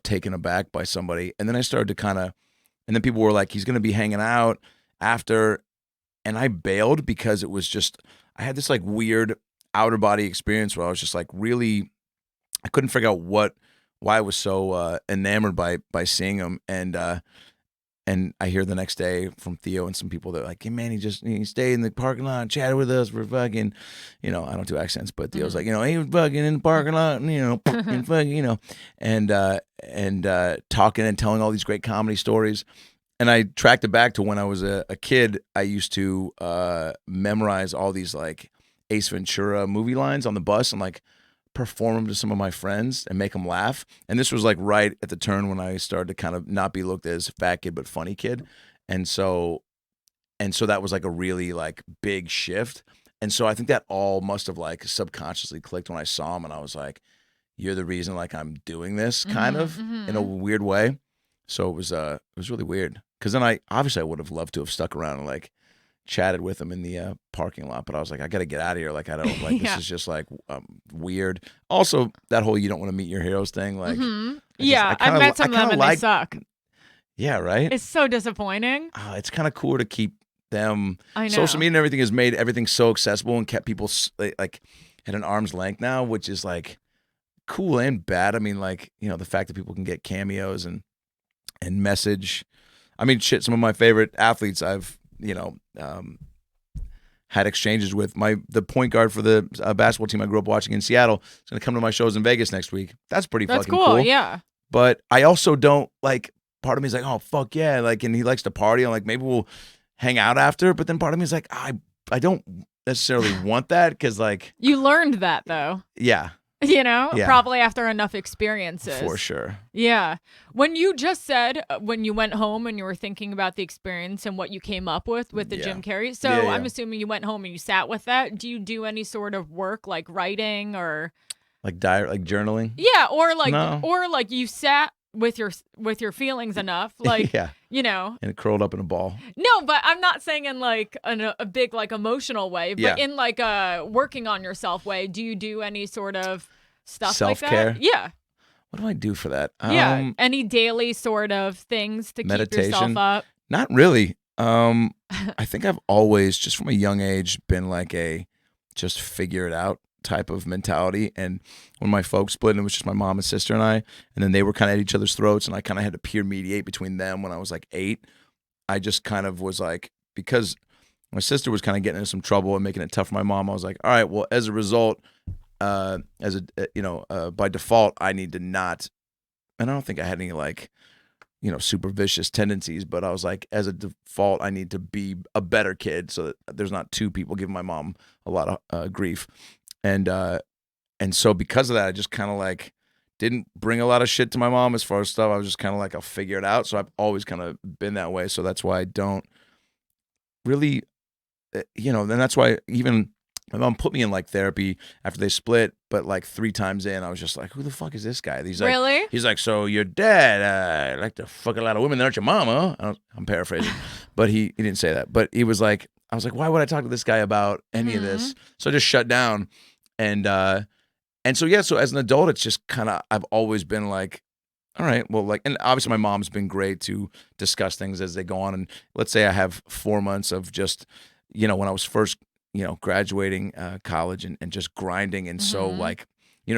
taken aback by somebody. And then I started to and then people were like, he's gonna be hanging out after, and I bailed, because it was just, I had this like weird outer body experience where I was just like really, I couldn't figure out why I was so enamored by seeing him. And I hear the next day from Theo and some people that are like, hey man, he stayed in the parking lot and chatted with us. We're fucking, I don't do accents, but Theo's like, he was fucking in the parking lot, and, and fucking, and talking and telling all these great comedy stories. And I tracked it back to when I was a kid. I used to memorize all these like Ace Ventura movie lines on the bus, and like perform them to some of my friends and make them laugh. And this was like right at the turn when I started to kind of not be looked at as fat kid but funny kid. And so that was like a really like big shift. And so I think that all must have like subconsciously clicked when I saw him, and I was like, you're the reason like I'm doing this kind of in a weird way. So it was really weird, because then I would have loved to have stuck around and like chatted with him in the parking lot, but I was like, I gotta get out of here. Like, I don't like this is just like weird. Also, that whole you don't want to meet your heroes thing, like I've met some of them and they suck. Yeah, right. It's so disappointing. It's kind of cool to keep them. I know. Social media and everything has made everything so accessible and kept people like at an arm's length now, which is like cool and bad. I mean, like, the fact that people can get cameos and message. I mean, shit, some of my favorite athletes I've had exchanges with. The point guard for the basketball team I grew up watching in Seattle is going to come to my shows in Vegas next week. That's pretty fucking cool. Yeah. But I also don't like, part of me is like, oh fuck yeah, like, and he likes to party. I'm like, maybe we'll hang out after. But then part of me is like, I don't necessarily want that, because like, you learned that though. Yeah. Probably after enough experiences. For sure. Yeah. When you just said when you went home and you were thinking about the experience and what you came up with the Jim Carrey. So I'm assuming you went home and you sat with that. Do you do any sort of work like writing or like diary, like journaling? Yeah, or like No. or like you sat with your feelings enough, like Yeah. you know. And it curled up in a ball. No, but I'm not saying in like a big like emotional way, but Yeah. in like a working on yourself way. Do you do any sort of stuff Self-care? like that? Yeah. What do I do for that? Yeah. Any daily sort of things to keep yourself Meditation? up? Not really. I think I've always, just from a young age, been like a just figure it out type of mentality. And when my folks split, and it was just my mom and sister and I, and then they were kind of at each other's throats, and I kind of had to peer mediate between them when I was like 8. I just kind of was like, because my sister was kind of getting into some trouble and making it tough for my mom, I was like, all right, well, as a result, by default, I need to not, and I don't think I had any like, super vicious tendencies, but I was like, as a default, I need to be a better kid so that there's not 2 people giving my mom a lot of grief. And so because of that, I just kind of like didn't bring a lot of shit to my mom as far as stuff. I was just kind of like, I'll figure it out. So I've always kind of been that way. So that's why I don't really, and that's why even my mom put me in like therapy after they split, but like 3 times in, I was just like, who the fuck is this guy? He's like, Really? He's like, so your dad like to fuck a lot of women, aren't your mama? I'm paraphrasing, but he didn't say that. But he was like, I was like, why would I talk to this guy about any of this? So I just shut down. And so yeah, so as an adult, it's just kind of, I've always been like, all right, well, like, and obviously my mom's been great to discuss things as they go on. And let's say I have 4 months of just, when I was first, graduating college and just grinding. And so like,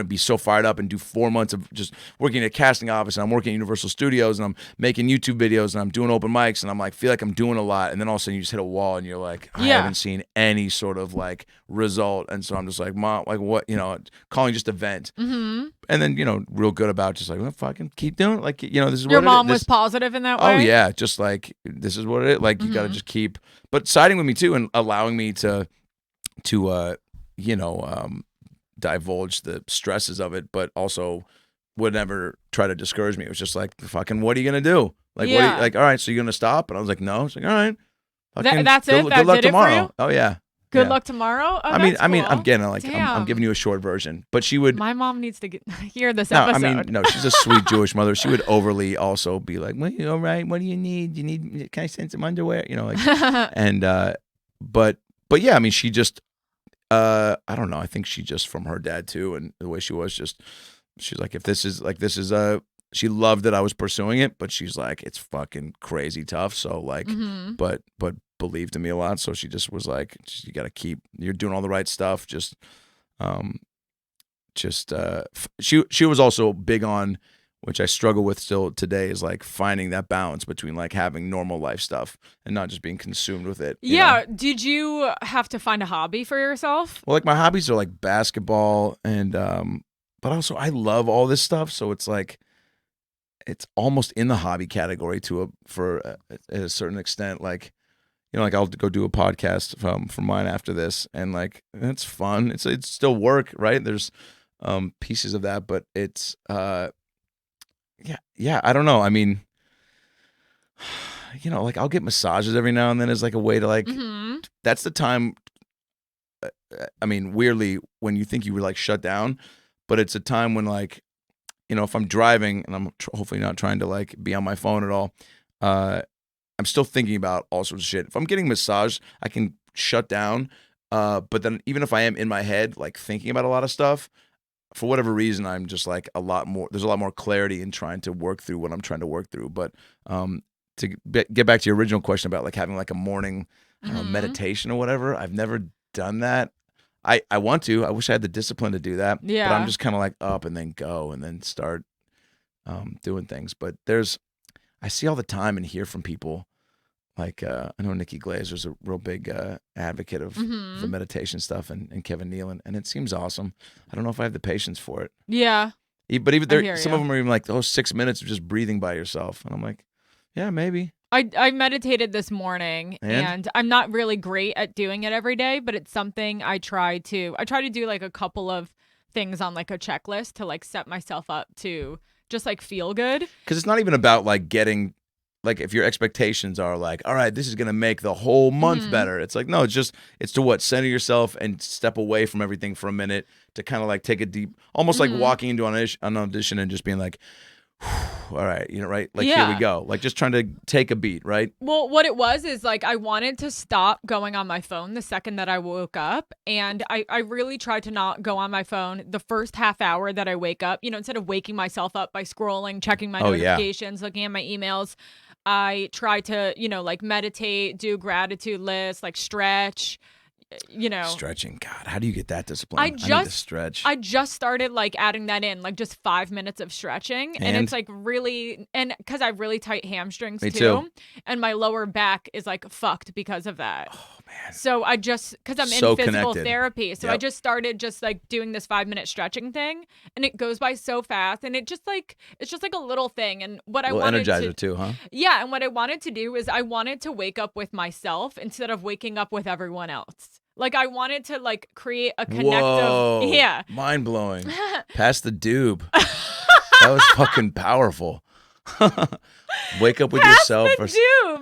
be so fired up and do 4 months of just working at a casting office, and I'm working at Universal Studios, and I'm making YouTube videos, and I'm doing open mics, and I'm like, feel like I'm doing a lot. And then all of a sudden you just hit a wall and you're like, I haven't seen any sort of like result. And so I'm just like, Mom, like what, calling just a vent. And then, real good about just like, well, fucking keep doing it. Like, this is Your what mom it is. was positive in that way? Oh yeah. Just like, this is what it is. Like, you got to just keep, but siding with me too, and allowing me to divulge the stresses of it, but also would never try to discourage me. It was just like, fucking, what are you gonna do? Like, what? Are you, like, all right, so you're gonna stop? And I was like, no. It's like, all right, fucking, that's it. Good luck did tomorrow. It for you? Oh yeah. Good luck tomorrow. Oh, I mean, cool. I'm getting like, I'm Damn. giving you a short version, but she would. My mom needs to hear this No, episode. I mean, no, she's a sweet Jewish mother. She would overly also be like, well, all right, what do you need? Can I send some underwear? Like, and but yeah, I mean, she just. I don't know. I think she just, from her dad too, and the way she was, she's like, if this is she loved that I was pursuing it, but she's like, it's fucking crazy tough. So like, but believed in me a lot. So she just was like, you got to keep, you're doing all the right stuff. She was also big on, which I struggle with still today, is like finding that balance between like having normal life stuff and not just being consumed with it. Yeah. Did you have to find a hobby for yourself? Well, like my hobbies are like basketball and, but also I love all this stuff. So it's like, it's almost in the hobby category for a certain extent. Like, like I'll go do a podcast from mine after this, and like, it's fun. It's still work, right? There's pieces of that, but it's, yeah, I don't know. I mean, like I'll get massages every now and then as like a way to like, that's the time. I mean, weirdly, when you think you were like shut down, but it's a time when like, if I'm driving and I'm hopefully not trying to like be on my phone at all, I'm still thinking about all sorts of shit. If I'm getting massaged, I can shut down. But then even if I am in my head, like thinking about a lot of stuff, for whatever reason, I'm just like there's a lot more clarity in trying to work through what I'm trying to work through. But to get back to your original question about like having like a morning meditation or whatever, I've never done that. I want to. I wish I had the discipline to do that. Yeah. But I'm just kind of like up and then go and then start doing things. But I see all the time and hear from people. Like, I know Nikki Glazer's a real big advocate of the meditation stuff, and Kevin Nealon, and it seems awesome. I don't know if I have the patience for it. Yeah. But even some of them are even like, 6 minutes of just breathing by yourself. And I'm like, yeah, maybe. I meditated this morning, and I'm not really great at doing it every day, but it's something I try to do like a couple of things on like a checklist to like set myself up to just like feel good. Because it's not even about like getting, like if your expectations are like, all right, this is going to make the whole month better. It's like, no, it's to what? Center yourself and step away from everything for a minute to kind of like take a deep, almost like walking into an audition and just being like, all right, right? Like, here Yeah. we go. Like, just trying to take a beat, right? Well, what it was is like I wanted to stop going on my phone the second that I woke up. And I really tried to not go on my phone the first half hour that I wake up. Instead of waking myself up by scrolling, checking my Oh, yeah. notifications, looking at my emails, I try to, like meditate, do gratitude lists, like stretch. Stretching. God, how do you get that discipline? I need to just stretch. I just started like adding that in, like just 5 minutes of stretching, and it's like really, and because I have really tight hamstrings Me too. and my lower back is like fucked because of that. Oh man. So I just, because I'm So in physical connected. therapy, so I Yep. just started just like doing this 5-minute stretching thing, and it goes by so fast, and it's just like a little thing. And what I Little wanted energizer to, too, huh? yeah, and what I wanted to do is I wanted to wake up with myself instead of waking up with everyone else. Like I wanted to like create a connective, Whoa. yeah. Mind blowing. Pass the doob. That was fucking powerful. Wake up with yourself.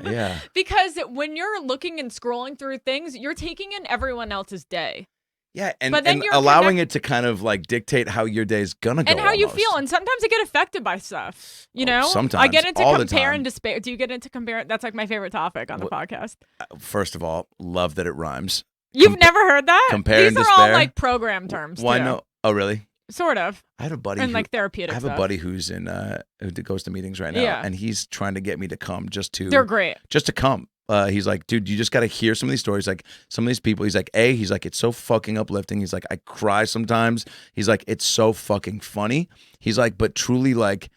Yeah. Because when you're looking and scrolling through things, you're taking in everyone else's day. Yeah, and, But then and you're allowing it to kind of like dictate how your day's gonna go. And how you almost. feel. And sometimes I get affected by stuff. You know? sometimes, I get into all the compare time. and despair. Do you get into compare? That's like my favorite topic on the podcast. First of all, love that it rhymes. You've never heard that? compare These and are all despair? like program terms. Why too. no? Oh, really? Sort of. I have a buddy And who, like therapeutic I have stuff. a buddy who's in who goes to meetings right now, Yeah. and he's trying to get me to come They're great. just to come. He's like, dude, you just got to hear some of these stories. Like some of these people, he's like, it's so fucking uplifting. He's like, I cry sometimes. He's like, it's so fucking funny. He's like, but truly, like,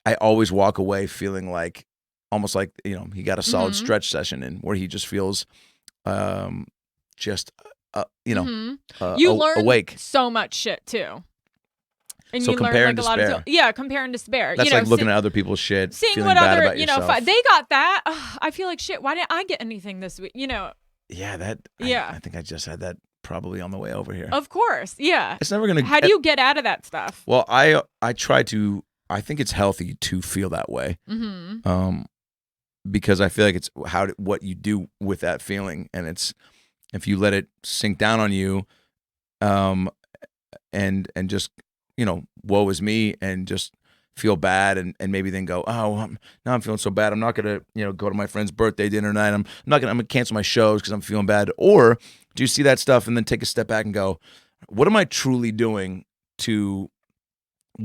I always walk away feeling like almost like, he got a solid stretch session in where he just feels just, You learn awake. so much shit too. And So you compare learn and like a lot despair. of yeah, compare and despair. That's like looking at other people's shit, seeing feeling what bad other, about yourself. they got that. Ugh, I feel like shit. Why didn't I get anything this week? Yeah, Yeah. I think I just had that probably on the way over here. Of course, yeah. It's never gonna. How do you get out of that stuff? Well, I try to. I think it's healthy to feel that way. Mm-hmm. Because I feel like it's what you do with that feeling, and it's if you let it sink down on you, and just woe is me, and just feel bad, and maybe then go, now I'm feeling so bad. I'm not gonna go to my friend's birthday dinner night. I'm gonna cancel my shows because I'm feeling bad. Or do you see that stuff and then take a step back and go, what am I truly doing to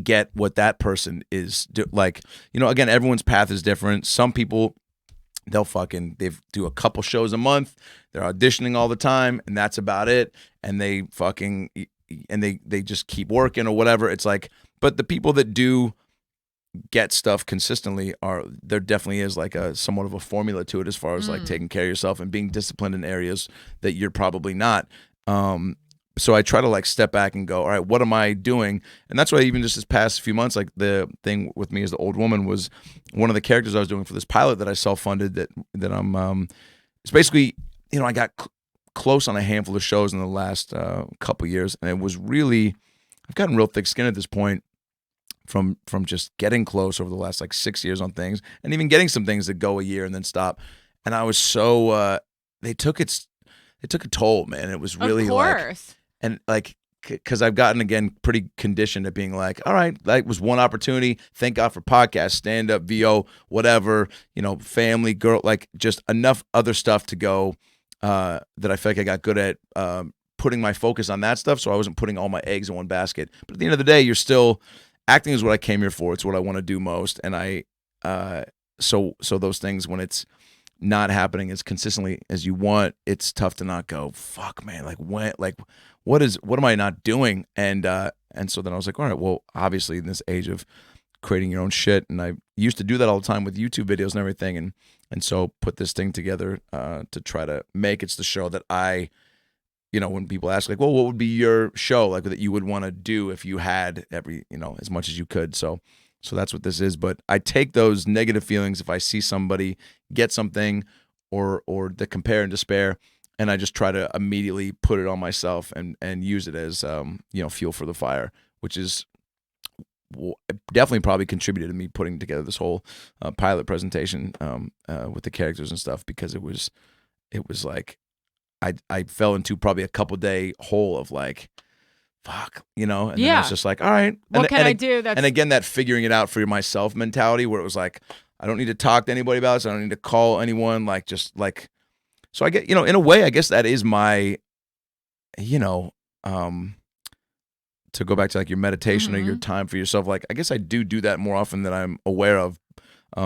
get what that person is like? Again, everyone's path is different. Some people, they do a couple shows a month, they're auditioning all the time, and that's about it, and they just keep working or whatever. It's like, but the people that do get stuff consistently there definitely is like a somewhat of a formula to it as far as like taking care of yourself and being disciplined in areas that you're probably not. So I try to like step back and go, all right, what am I doing? And that's why even just this past few months, like the thing with me as the old woman was one of the characters I was doing for this pilot that I self-funded that I'm, it's basically, I got close on a handful of shows in the last couple years. And it was really, I've gotten real thick skin at this point from just getting close over the last like 6 years on things, and even getting some things that go a year and then stop. And I was so, it took a toll, man. It was really of course. And like, because I've gotten, again, pretty conditioned at being like, all right, that was one opportunity. Thank God for podcasts, stand-up, VO, whatever, family, girl, like just enough other stuff to go that I feel like I got good at putting my focus on that stuff, so I wasn't putting all my eggs in one basket. But at the end of the day, you're still, acting is what I came here for. It's what I want to do most. And so those things, when it's not happening as consistently as you want, it's tough to not go, fuck, man, what am I not doing? And so then I was like, all right, well, obviously in this age of creating your own shit, and I used to do that all the time with YouTube videos and everything, and so put this thing together to try to make it's the show that I, when people ask like, well, what would be your show like that you would want to do if you had as much as you could? So that's what this is. But I take those negative feelings if I see somebody get something or the compare and despair, and I just try to immediately put it on myself and use it as fuel for the fire, which is definitely probably contributed to me putting together this whole pilot presentation with the characters and stuff, because it was like I fell into probably a couple day hole of like, fuck, and then Yeah. it's just like, all right. What can I do? That's And again, that figuring it out for myself mentality where it was like, I don't need to talk to anybody about this. I don't need to call anyone. Like, just like, so I get, in a way, I guess that is my, to go back to like your meditation or your time for yourself. Like, I guess I do that more often than I'm aware of,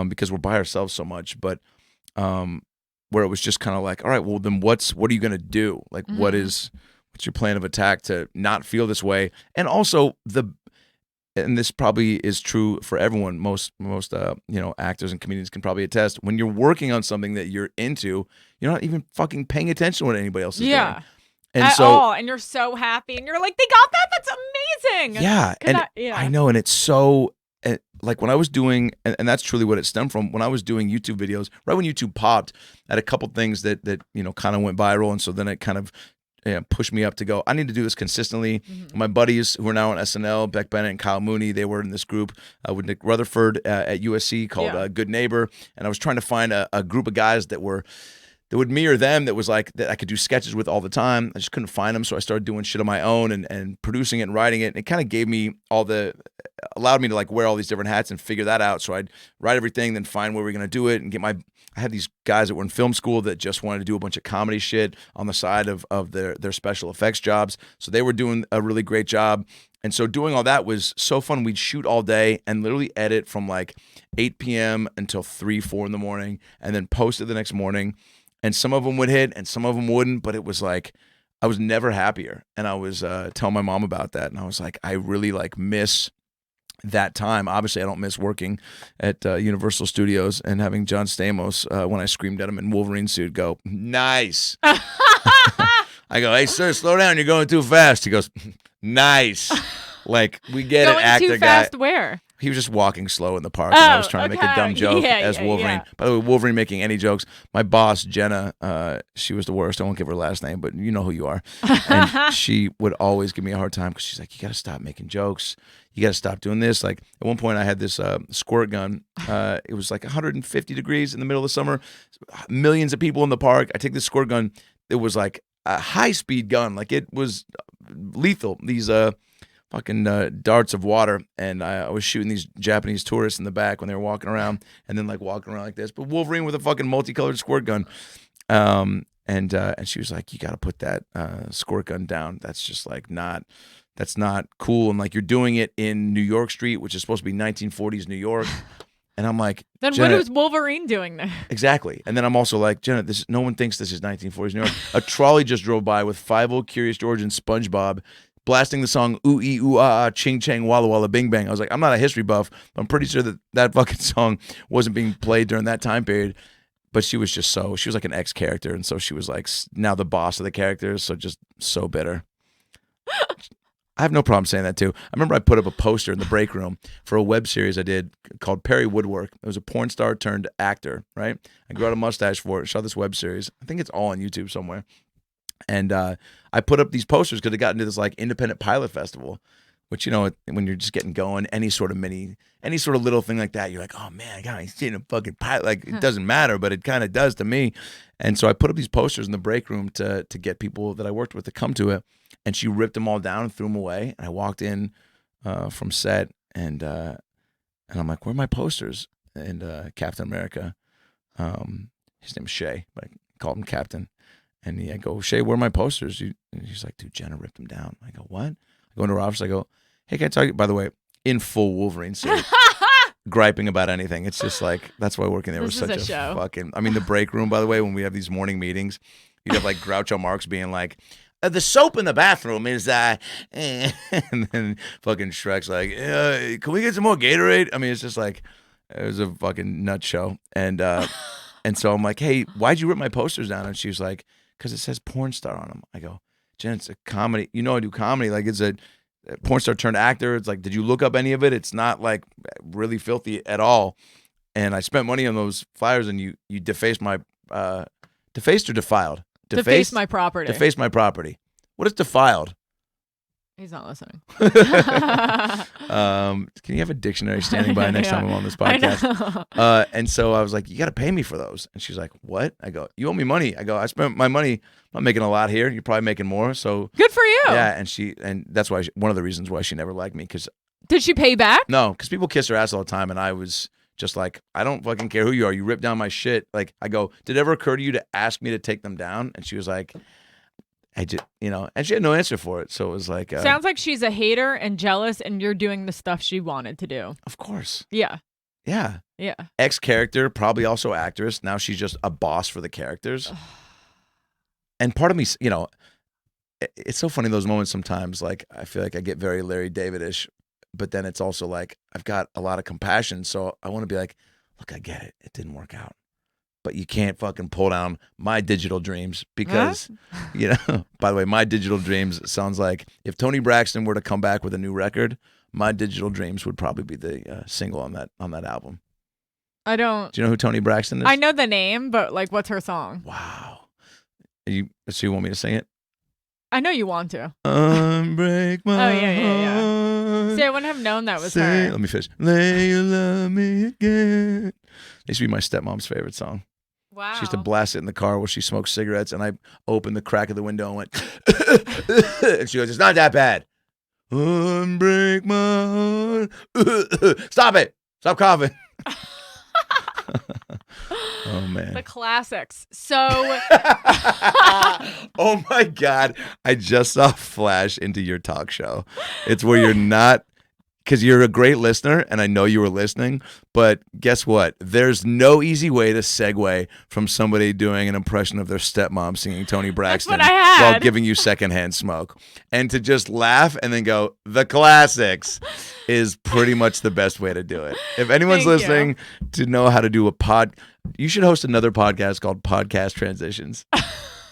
because we're by ourselves so much. But where it was just kind of like, all right, well then what are you gonna do? Like, what's your plan of attack to not feel this way? And also and this probably is true for everyone. Most actors and comedians can probably attest. When you're working on something that you're into, you're not even fucking paying attention to what anybody else is doing. And at so, all, and you're so happy, and you're like, they got that. That's amazing. Yeah, and I know, and it's so like when I was doing, and that's truly what it stemmed from. When I was doing YouTube videos, right when YouTube popped, I had a couple things that kind of went viral, and so then it kind of pushed me up to go, I need to do this consistently. My buddies who are now on SNL, Beck Bennett and Kyle Mooney, they were in this group with Nick Rutherford at USC called Good Neighbor, and I was trying to find a group of guys that would mirror them, that was like, that I could do sketches with all the time. I just couldn't find them, so I started doing shit on my own and producing it and writing it. And it kind of gave me allowed me to like wear all these different hats and figure that out. So I'd write everything, then find where we're gonna do it, and I had these guys that were in film school that just wanted to do a bunch of comedy shit on the side of their special effects jobs. So they were doing a really great job. And so doing all that was so fun. We'd shoot all day and literally edit from like 8 p.m. until 3, 4 in the morning, and then post it the next morning. And some of them would hit and some of them wouldn't, but it was like, I was never happier. And I was telling my mom about that. And I was like, I really like miss that time. Obviously, I don't miss working at Universal Studios and having John Stamos, when I screamed at him in Wolverine suit, go, nice. I go, hey, sir, slow down. You're going too fast. He goes, nice. Like, we get Going it, actor too fast where? He was just walking slow in the park, and I was trying to make a dumb joke as Wolverine. Yeah. By the way, Wolverine making any jokes. My boss, Jenna, she was the worst. I won't give her last name, but you know who you are. And she would always give me a hard time because she's like, you got to stop making jokes. You got to stop doing this. Like, at one point, I had this squirt gun. It was like 150 degrees in the middle of summer. Millions of people in the park. I take this squirt gun. It was like a high-speed gun. Like, it was lethal. These fucking darts of water, and I was shooting these Japanese tourists in the back when they were walking around, and then like walking around like this. But Wolverine with a fucking multicolored squirt gun, and she was like, "You got to put that squirt gun down. That's just like that's not cool." And like, you're doing it in New York Street, which is supposed to be 1940s New York. And I'm like, then Jenna, what is Wolverine doing there? Exactly. And then I'm also like, Jenna, no one thinks this is 1940s New York. A trolley just drove by with Five-O, Curious George, and SpongeBob, blasting the song ooh ee ooh ah ah ching chang walla walla bing bang. I was like, I'm not a history buff, but I'm pretty sure that fucking song wasn't being played during that time period. But she was like an ex character, and so she was like now the boss of the characters, so just so bitter. I have no problem saying that too. I remember I put up a poster in the break room for a web series I did called Perry Woodwork. It was a porn star turned actor, right? I grew out a mustache for it, shot this web series. I think it's all on YouTube somewhere. And I put up these posters because it got into this like independent pilot festival, which, when you're just getting going, any sort of little thing like that, you're like, oh man, I seen a fucking pilot. Like, it doesn't matter, but it kind of does to me. And so I put up these posters in the break room to get people that I worked with to come to it. And she ripped them all down and threw them away. And I walked in from set, and I'm like, where are my posters? And Captain America, his name is Shay, but I called him Captain. And I go, Shay, where are my posters? And he's like, dude, Jenna ripped them down. I go, what? I go into her office. I go, hey, can I talk? By the way, in full Wolverine suit, griping about anything. It's just like, that's why working there was such a show. fucking. I mean, the break room, by the way, when we have these morning meetings, you'd have like Groucho Marx being like, the soap in the bathroom is and then fucking Shrek's like, can we get some more Gatorade? I mean, it's just like, it was a fucking nut show. And so I'm like, hey, why'd you rip my posters down? And she was like, because it says porn star on them. I go, Jen, it's a comedy. I do comedy. Like, it's a porn star turned actor. It's like, did you look up any of it? It's not like really filthy at all. And I spent money on those flyers, and you defaced my defaced or defiled? Defaced my property. Defaced my property. What is defiled? He's not listening. Can you have a dictionary standing by next time I'm on this I podcast? know. And so I was like, you got to pay me for those. And she's like, what? I go, you owe me money. I go, I spent my money. I'm not making a lot here. You're probably making more. So Good for you. yeah. And that's why one of the reasons why she never liked me. Cause Did she pay back? no, cause people kiss her ass all the time. And I was just like, I don't fucking care who you are. You rip down my shit. Like I go, did it ever occur to you to ask me to take them down? And she was like, I just, and she had no answer for it. So it was like, Sounds like she's a hater and jealous, and you're doing the stuff she wanted to do. of course. Yeah. Yeah. Yeah. Ex character, probably also actress. Now she's just a boss for the characters. And part of me, it's so funny those moments sometimes. Like I feel like I get very Larry David-ish, but then it's also like I've got a lot of compassion. So I want to be like, look, I get it. It didn't work out. But you can't fucking pull down my digital dreams because, by the way, my digital dreams sounds like if Tony Braxton were to come back with a new record, my digital dreams would probably be the single on that album. I don't. Do you know who Tony Braxton is? I know the name, but like, what's her song? Wow. So you want me to sing it? I know you want to. Unbreak my heart. See, I wouldn't have known that was Say, her. let me finish. Lay you love me again. It used to be my stepmom's favorite song. Wow. She used to blast it in the car while she smoked cigarettes, and I opened the crack of the window and went, and she goes, it's not that bad. Unbreak my heart. Stop it. Stop coughing. Oh, man. The classics. So. Oh, my God. I just saw a flash into your talk show. It's where you're not, because you're a great listener, and I know you were listening, but guess what? There's no easy way to segue from somebody doing an impression of their stepmom singing Tony Braxton That's what I had. while giving you secondhand smoke. And to just laugh and then go, the classics, is pretty much the best way to do it. If anyone's Thank listening to know how to do a you should host another podcast called Podcast Transitions.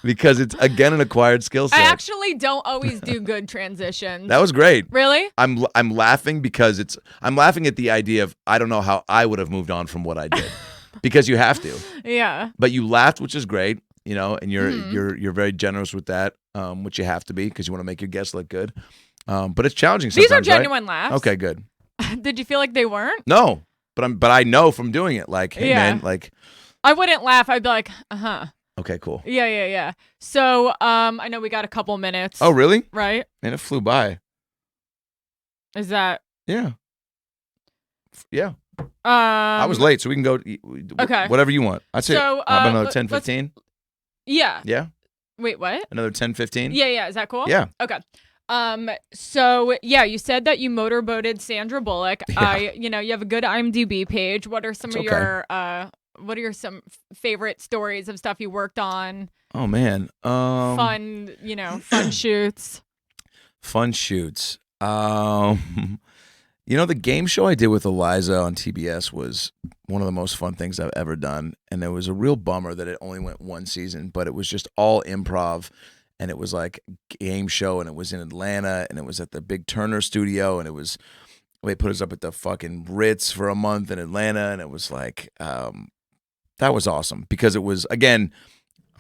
Because it's, again, an acquired skill set. I actually don't always do good transitions. That was great. Really? I'm laughing because I'm laughing at the idea of I don't know how I would have moved on from what I did. Because you have to. Yeah. But you laughed, which is great, and you're very generous with that, which you have to be because you want to make your guests look good. But it's challenging sometimes. These are genuine laughs. Okay, good. Did you feel like they weren't? No, but I know from doing it, like, hey man, like I wouldn't laugh. I'd be like, uh-huh. Okay, cool. Yeah. So, I know we got a couple minutes. Oh, really? Right? And it flew by. Is that? Yeah. Yeah. I was late, so we can go. Okay. Whatever you want. I'd say So, how about another 10, 15? Yeah. Yeah. Wait, what? Another 10, 15? Yeah. Is that cool? Yeah. Okay. So yeah, you said that you motorboated Sandra Bullock. Yeah. You have a good IMDb page. What are some It's of okay. your what are your some favorite stories of stuff you worked on? Oh man. Fun shoots. Fun shoots. The game show I did with Eliza on TBS was one of the most fun things I've ever done, and it was a real bummer that it only went one season, but it was just all improv, and it was like a game show, and it was in Atlanta, and it was at the Big Turner studio, and they put us up at the fucking Ritz for a month in Atlanta, and it was like that was awesome because it was, again,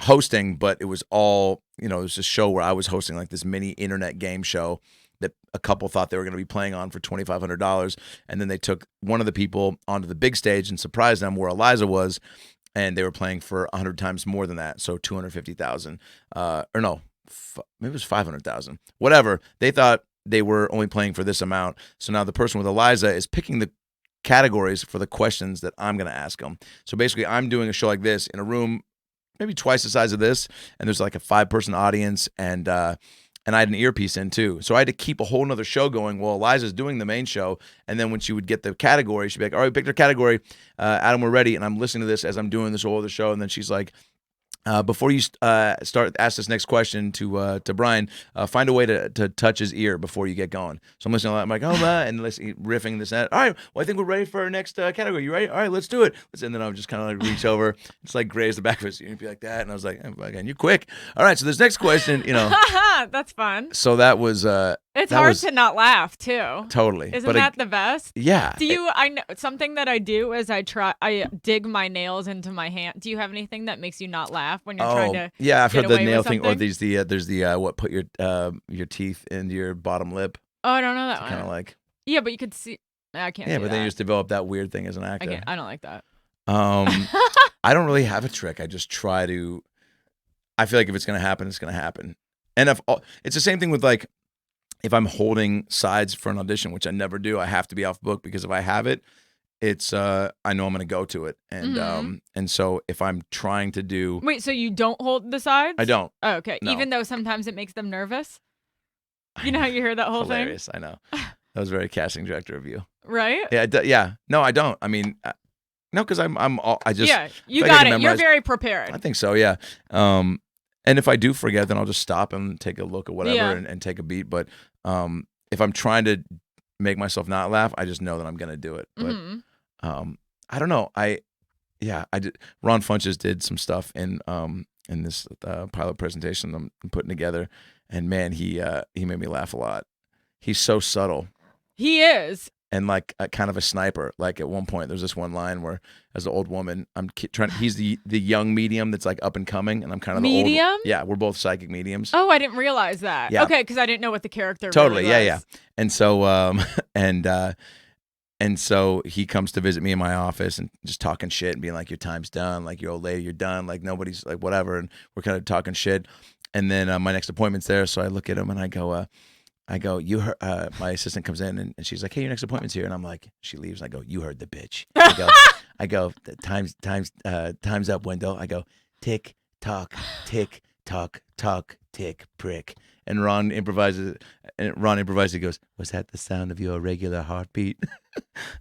hosting, but it was all, it was a show where I was hosting like this mini internet game show that a couple thought they were going to be playing on for $2,500. And then they took one of the people onto the big stage and surprised them where Eliza was. And they were playing for 100 times more than that. So 250,000, or no, maybe it was 500,000, whatever. They thought they were only playing for this amount. So now the person with Eliza is picking the categories for the questions that I'm going to ask them. So basically I'm doing a show like this in a room maybe twice the size of this, and there's like a 5-person audience, and I had an earpiece in too. So I had to keep a whole nother show going while Eliza's doing the main show, and then when she would get the category, she'd be like, all right, we picked our category, Adam, we're ready, and I'm listening to this as I'm doing this whole other show, and then she's like, before you ask this next question to Brian, find a way to touch his ear before you get going. So I'm listening to that. I'm like, and riffing this and that. All right, well, I think we're ready for our next category. You ready? All right, let's do it. And then I would just kind of like reach over, just like graze the back of his ear and be like that. And I was like, again, you're quick. All right, so this next question, That's fun. So that was. It's That hard was- to not laugh too. Totally. Isn't But that the best? yeah. Do you? I know something that I do is I dig my nails into my hand. Do you have anything that makes you not laugh when you're trying to? Yeah, I've get heard the away with nail thing, or something? there's the what, put your teeth into your bottom lip. Oh, I don't know that Kind of one. like. Yeah, but you could see. I can't. Yeah, do but then that. you just develop that weird thing as an I actor. can't. I don't like that. I don't really have a trick. I just try to. I feel like if it's gonna happen, it's gonna happen. And it's the same thing with like, if I'm holding sides for an audition, which I never do, I have to be off book, because if I have it, it's I know I'm gonna go to it, and so if I'm trying to do, Wait, so you don't hold the sides? I don't. Oh, okay. No. Even though sometimes it makes them nervous. You know how you hear that whole Hilarious. I know. That was very casting director of you. thing, right? Yeah. Yeah. No, I don't. I mean, no, because I just. Yeah, you feel like I got can it. You're memorize- very prepared. I think so. Yeah. And if I do forget, then I'll just stop and take a look at whatever Yeah. and take a beat. But if I'm trying to make myself not laugh, I just know that I'm gonna do it. But Mhm. I don't know. I did. Ron Funches did some stuff in this pilot presentation I'm putting together, and man, he made me laugh a lot. He's so subtle He is. and like kind of a sniper. Like at one point, there's this one line where, as an old woman, I'm trying. He's the young medium that's like up and coming, and I'm kind of the Medium? old. Yeah, we're both psychic mediums. Oh, I didn't realize that. Yeah. Okay, because I didn't know what the character. Totally, really yeah, was. yeah. And so, and so he comes to visit me in my office and just talking shit and being like, "Your time's done. Like, your old lady, you're done. Like, nobody's like whatever." And we're kind of talking shit. And then my next appointment's there, so I look at him and I go, "You heard?" My assistant comes in and she's like, "Hey, your next appointment's here." And I'm like, she leaves. And I go, "You heard the bitch." I go, time's up, Wendell. I go, tick tock, tick prick. And Ron improvises. He goes, "Was that the sound of your regular heartbeat?"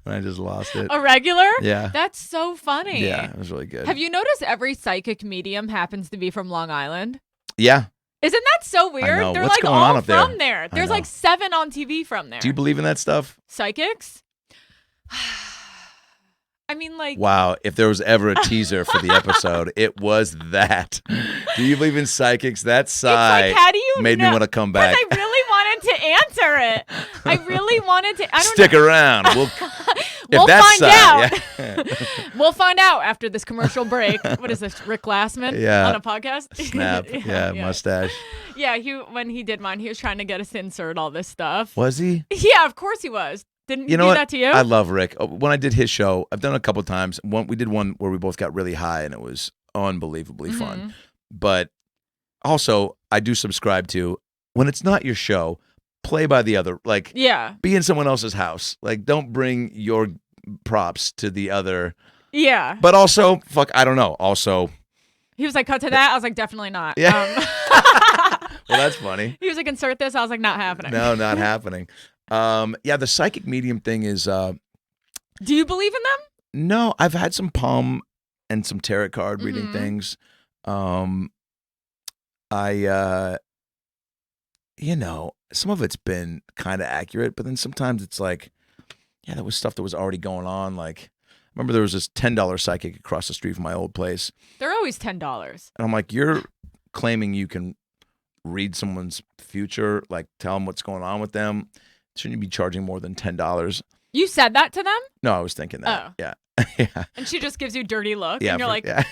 And I just lost it. A regular? Yeah. That's so funny. Yeah, it was really good. Have you noticed every psychic medium happens to be from Long Island? Yeah. Isn't that so weird? know. They're What's like going all on up there? from there. I There's know. like 7 on TV from there. Do you believe in that stuff? Psychics? I mean, like, Wow. If there was ever a teaser for the episode, it was that. Do you believe in psychics? That it's sigh like, how do you made me know? want to come 'Cause back. I really wanted to answer it. I really wanted to. I don't Stick know. around. We'll that's find out. yeah. We'll find out after this commercial break. What is this, Rick Glassman Yeah. on a podcast? Snap. Yeah, mustache. Yeah, when he did mine, he was trying to get us to insert all this stuff. Was he? Yeah, of course he was. Didn't he You know do what? that to you? I love Rick. When I did his show, I've done it a couple times. We did one where we both got really high, and it was unbelievably Mm-hmm. fun. But also, I do subscribe to, when it's not your show, play by the other. Like, Yeah. be in someone else's house. Like, don't bring your props to the other. Yeah. But also, fuck, I don't know. Also, He was like, cut to that. I was like, definitely not. Yeah. well, that's funny. He was like, insert this. I was like, not happening. No, not happening. Yeah, the psychic medium thing is. Do you believe in them? No, I've had some palm and some tarot card reading Mhm. things. Some of it's been kind of accurate, but then sometimes it's like, yeah, that was stuff that was already going on. Like, I remember there was this $10 psychic across the street from my old place, They're always $10. and I'm like, you're claiming you can read someone's future, like tell them what's going on with them. Shouldn't you be charging more than $10? You said that to them? No, I was thinking that. Oh. Yeah. Yeah. And she just gives you a dirty look. Yeah, and you're like, yeah.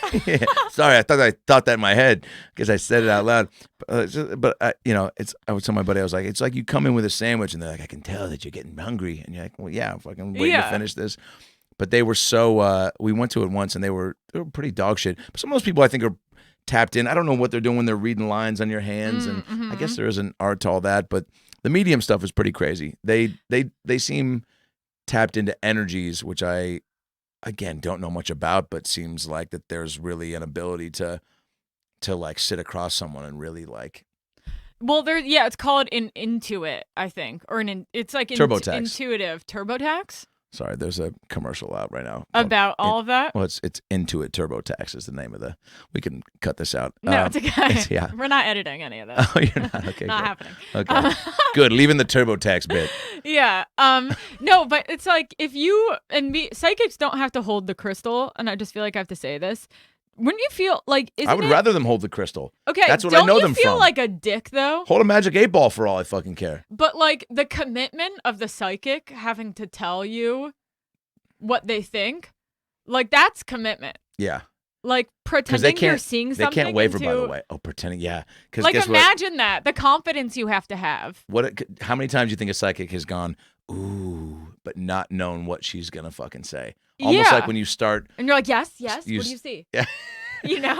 Sorry, I thought that in my head because I said it out loud. But I would tell my buddy, I was like, it's like you come in with a sandwich and they're like, I can tell that you're getting hungry, and you're like, well, yeah, I'm fucking waiting to Yeah. finish this. But they were so. We went to it once and they were pretty dog shit. But some of those people I think are tapped in. I don't know what they're doing when they're reading lines on your hands, and I guess there is an art to all that. But the medium stuff is pretty crazy. They seem tapped into energies, which I, again, don't know much about, but seems like that there's really an ability to like sit across someone and really like. well, it's called an intuit, I think. Or it's like TurboTax. intuitive TurboTax Sorry, there's a commercial out right now about all of that. Well, it's Intuit TurboTax is the name of the. We can cut this out. No, it's okay. yeah. We're not editing any of that. Oh, you're not okay. Not good. happening. Okay, good. Leaving the TurboTax bit. Yeah. No, but it's like if you and me, psychics don't have to hold the crystal, and I just feel like I have to say this. Wouldn't you feel like? Isn't I would it, rather them hold the crystal. Okay, That's what don't I know you them feel from. like a dick though? Hold a magic 8-ball for all I fucking care. But like the commitment of the psychic having to tell you what they think, like that's commitment. Yeah. Like pretending you're seeing They something. can't waver, by the way. Oh, pretending, yeah. Because Like guess imagine that, the confidence you have to have. how many times do you think a psychic has gone, ooh, but not known what she's gonna fucking say? Almost like when you start, and you're like, yes. What do you see? Yeah. You know.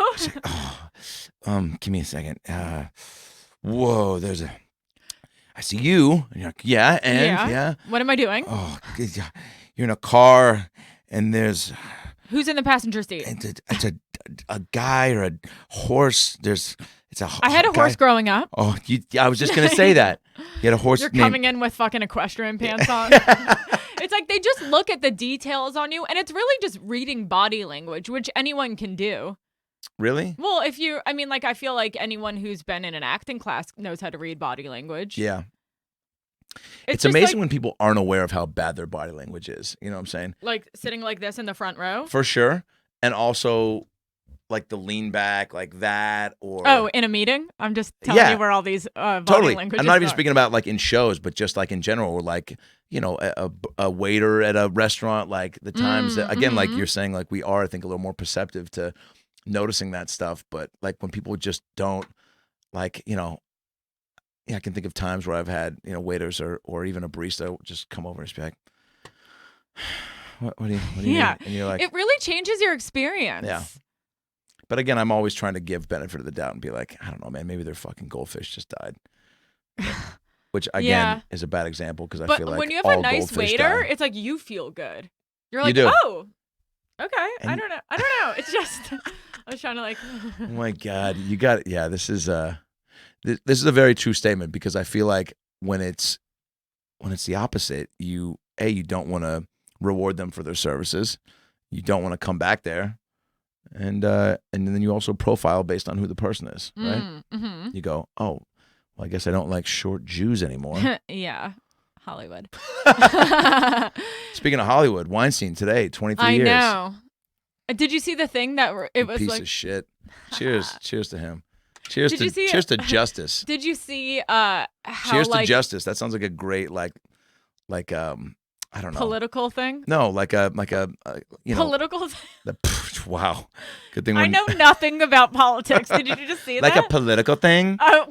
Give me a second. Whoa, I see you. And you're like, yeah, and yeah. What am I doing? Oh, you're in a car, and there's. Who's in the passenger seat? It's a guy or a horse. I had a horse growing up. Oh, I was just gonna say that. You had a horse. You're coming in with fucking equestrian pants on. It's like they just look at the details on you, and it's really just reading body language, which anyone can do. Really? Well, I feel like anyone who's been in an acting class knows how to read body language. Yeah. It's just amazing like, when people aren't aware of how bad their body language is. You know what I'm saying? Like sitting like this in the front row. For sure. And also like the lean back like that or in a meeting? I'm just telling you where all these body languages I'm not even are. speaking about like in shows, but just like in general, or like, you know, a waiter at a restaurant, like the times that, again, like you're saying, like we are, I think, a little more perceptive to noticing that stuff. But like when people just don't, like, you know, I can think of times where I've had, you know, waiters or even a barista just come over and just be like, what do you need? And you're like, it really changes your experience. Yeah. But again, I'm always trying to give benefit of the doubt and be like, I don't know, man, maybe their fucking goldfish just died. Which again is a bad example because I feel like when you have all a nice goldfish waiter, die. it's like you feel good. You're like, do. oh, okay. I don't know. It's just I was trying to like. Oh my God, you got it. Yeah, this is a very true statement because I feel like when it's the opposite, you don't want to reward them for their services, you don't want to come back there, and then you also profile based on who the person is, right? Mm-hmm. You go, oh, well, I guess I don't like short Jews anymore. Yeah, Hollywood. Speaking of Hollywood, Weinstein today, 23 years. I know. Did you see the thing that it was piece like of shit? Cheers to him. Cheers to justice. Did you see how cheers like to justice? That sounds like a great like I don't know, political thing? No, like a you know, political thing. Wow, good thing. I know nothing about politics. Did you just see like that? a political thing? Oh.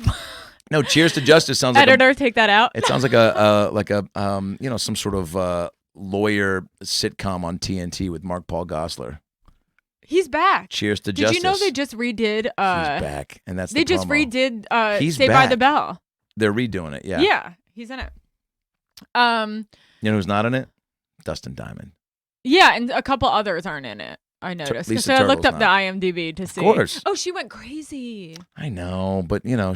No, cheers to justice sounds Editor, like take that out. It sounds like a you know, some sort of lawyer sitcom on TNT with Mark Paul Gosselaar. He's back. Cheers to Did justice. you know they just redid? He's back, and that's they the just promo. redid. He's Saved by the back. Bell. They're redoing it. Yeah. Yeah, he's in it. You know who's not in it? Dustin Diamond. Yeah, and a couple others aren't in it. I noticed. Lisa So I looked Turtle's up not. the IMDb to see. Of course. Oh, she went crazy. I know, but you know,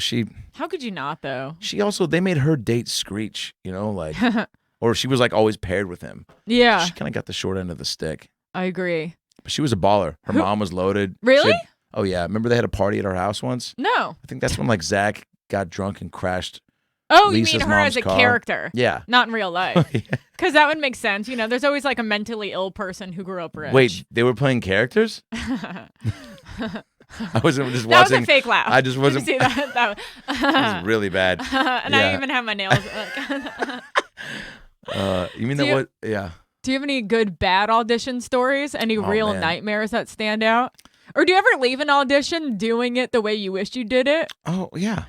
How could you not though? she also, they made her date Screech, you know, like, or she was like always paired with him. Yeah, She kind of got the short end of the stick. I agree. But she was a baller. Her mom was loaded. Really? Oh yeah. Remember they had a party at her house once? No. I think that's when like Zach got drunk and crashed. Oh, Lisa's you mean her mom's as a car. character? Yeah. Not in real life. Yeah. Because that would make sense. You know, there's always like a mentally ill person who grew up rich. Wait, they were playing characters? I wasn't just that watching. was a fake laugh. I just wasn't. Did you see that? It was really bad. And Yeah. I even have my nails. You mean Do that you- what? Yeah. Do you have any good bad audition stories? Any real man. nightmares that stand out? Or do you ever leave an audition doing it the way you wished you did it? Oh yeah.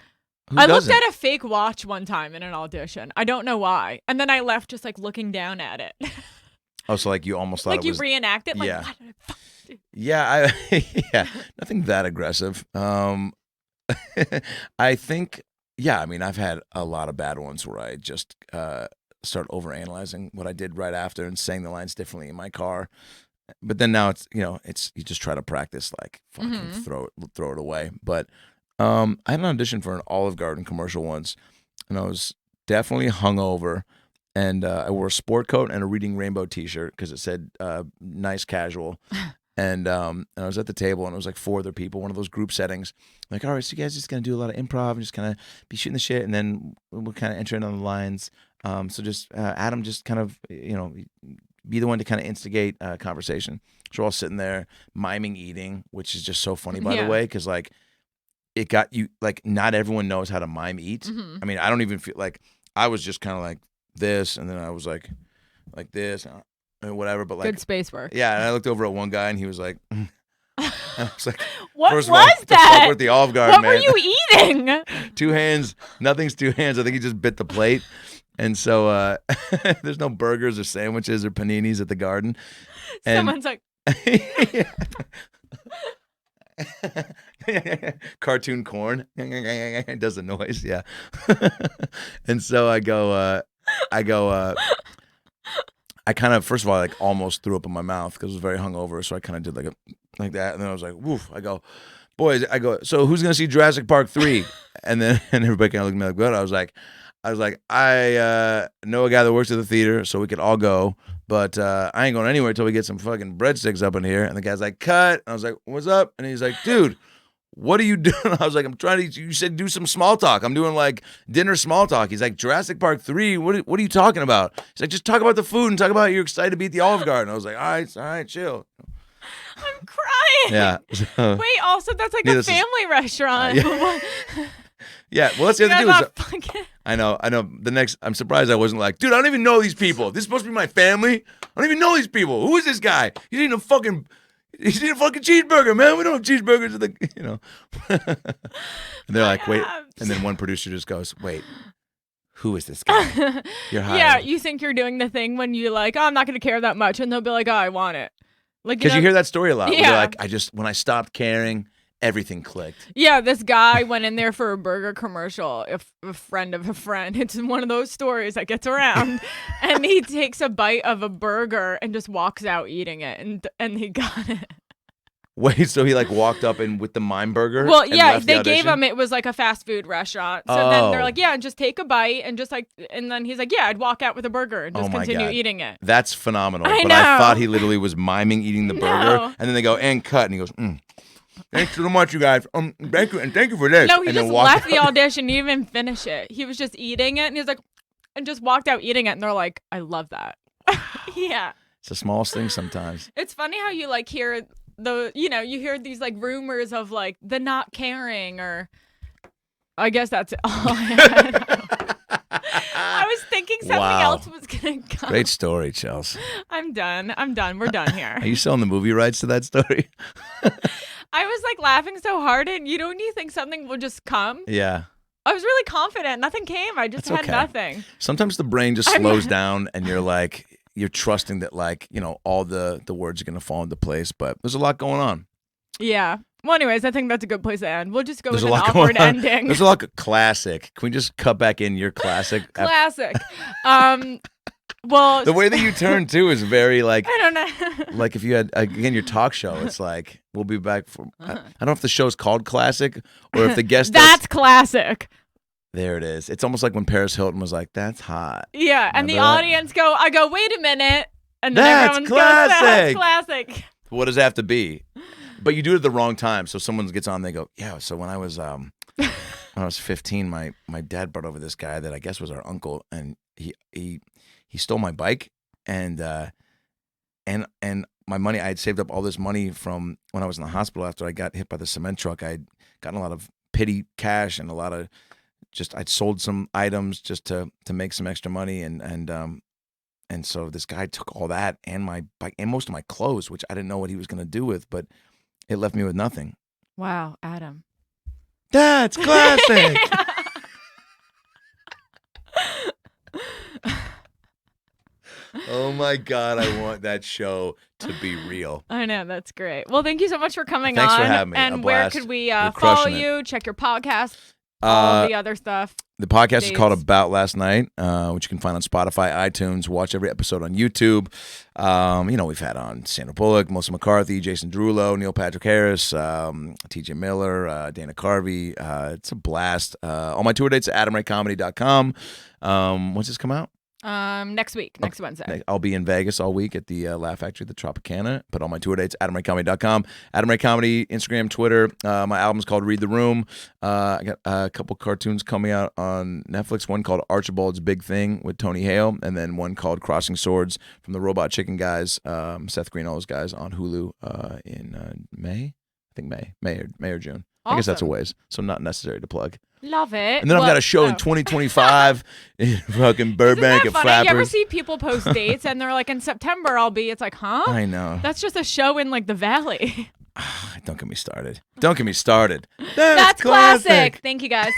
Who I doesn't? looked at a fake watch one time in an audition. I don't know why. And then I left just like looking down at it. Oh, so like you almost thought like it you was. reenact it? Like, yeah. what did I fucking do? Yeah, yeah, nothing that aggressive. I think, yeah, I mean, I've had a lot of bad ones where I just start overanalyzing what I did right after and saying the lines differently in my car. But then now it's, you know, you just try to practice, like fucking throw it away. But I had an audition for an Olive Garden commercial once, and I was definitely hungover. And I wore a sport coat and a Reading Rainbow T-shirt because it said "nice casual." And I was at the table, and it was like 4 other people, one of those group settings. Like, all right, so you guys just gonna do a lot of improv and just kind of be shooting the shit, and then we'll kind of enter in on the lines. So just Adam, just kind of, you know, be the one to kind of instigate conversation. So we're all sitting there miming eating, which is just so funny, by the way, because like it got you like not everyone knows how to mime eat. Mm-hmm. I mean, I don't even feel like I was just kind of like this, and then I was like this and whatever. But like Good space work. yeah, and I looked over at one guy, and he was like. I was like, what first was of all, what the that? fuck with the Olive Garden, What man? were you eating? 2 hands, nothing's 2 hands. I think he just bit the plate. And so there's no burgers or sandwiches or paninis at the garden. And Someone's like, cartoon corn. It does a noise, yeah. And so I kind of, first of all, I like almost threw up in my mouth because I was very hungover. So I kind of did like that. And then I was like, woof. I go, boys, so who's going to see Jurassic Park 3? And then everybody kind of looked at me like, what? I was like, I know a guy that works at the theater, so we could all go. But I ain't going anywhere until we get some fucking breadsticks up in here. And the guy's like, cut. And I was like, what's up? And he's like, dude, what are you doing? I was like, I'm trying to, you said do some small talk. I'm doing like dinner small talk. He's like, Jurassic Park 3, what are you talking about? He's like, just talk about the food and talk about you're excited to be at the Olive Garden. I was like, all right, chill. I'm crying. Yeah. Wait, also, that's like a family restaurant. Yeah, well, that's the other thing. I know. I'm surprised I wasn't like, dude, I don't even know these people. This is supposed to be my family. I don't even know these people. Who is this guy? He's eating a fucking cheeseburger, man. We don't have cheeseburgers at the, And they're like, wait. And then one producer just goes, wait, who is this guy? You're hired. Yeah, you think you're doing the thing when you like, oh, I'm not going to care that much. And they'll be like, oh, I want it. Like, because you hear that story a lot. Yeah. They're like, when I stopped caring, everything clicked. Yeah, this guy went in there for a burger commercial. If a friend of a friend, it's one of those stories that gets around, and he takes a bite of a burger and just walks out eating it, and he got it. Wait, so he like walked up and with the mime burger? Well, and yeah, left they the gave audition? him, it was like a fast food restaurant. So then they're like, yeah, just take a bite and just like, and then he's like, yeah, I'd walk out with a burger and just continue eating it. That's phenomenal. I But know. I thought he literally was miming eating the burger, No. and then they go and cut, and he goes, thanks so much, you guys. Thank you for this. No, he and just then walked left the out. audition. He didn't even finish it. He was just eating it, and he was like, and just walked out eating it, and they're like, I love that. Yeah. It's the smallest thing sometimes. It's funny how you like hear you hear these like rumors of like the not caring, or I guess that's all I had. I was thinking something else was gonna come. Great story, Chels. I'm done. We're done here. Are you selling the movie rights to that story? I was like laughing so hard, and you think something will just come? Yeah. I was really confident. Nothing came. I just had nothing. Sometimes the brain just slows down, and you're trusting that all the words are going to fall into place, but there's a lot going on. Yeah. Well, anyways, I think that's a good place to end. We'll just go with an lot awkward going on. ending. There's a lot of classic. Can we just cut back in your classic? Classic. Well, the way that you turn too is very like, I don't know. like if you had again your talk show, it's like we'll be back for. I don't know if the show's called Classic or if the guest. That's classic. There it is. It's almost like when Paris Hilton was like, "That's hot." Yeah, and the Remember that? audience go. I go, wait a minute, and then That's everyone goes, "That's classic." classic. What does it have to be? But you do it at the wrong time. So someone gets on, they go, "Yeah." So when I was 15, my dad brought over this guy that I guess was our uncle, and he stole my bike and my money. I had saved up all this money from when I was in the hospital after I got hit by the cement truck. I had gotten a lot of petty cash and a lot of I'd sold some items just to make some extra money, and so this guy took all that and my bike and most of my clothes, which I didn't know what he was going to do with, but it left me with nothing. Wow, Adam. That's classic. Oh my God, I want that show to be real. I know, that's great. Well, thank you so much for coming Thanks on. for having me. A And where blast. could we You're follow crushing it. you? Check your podcast, all the other stuff. The podcast is called Dates. About Last Night, which you can find on Spotify, iTunes. Watch every episode on YouTube. We've had on Sandra Bullock, Melissa McCarthy, Jason Derulo, Neil Patrick Harris, TJ Miller, Dana Carvey. It's a blast. All my tour dates at adamraycomedy.com. When's this come out? Next week, next Wednesday. I'll be in Vegas all week at the Laugh Factory, the Tropicana. Put all my tour dates, AdamRayComedy.com. Adam Ray Comedy, Instagram, Twitter. My album's called Read the Room. I got a couple cartoons coming out on Netflix. One called Archibald's Big Thing with Tony Hale, and then one called Crossing Swords from the Robot Chicken guys, Seth Green, all those guys on Hulu in May. I think May or June. I guess that's a ways, so not necessary to plug. Love it. And then I've got a show in 2025 in fucking Burbank at funny? Flappers. You ever see people post dates and they're like, in September I'll be. It's like, huh? I know. That's just a show in like the Valley. Don't get me started. Don't get me started. That's classic. Thank you guys.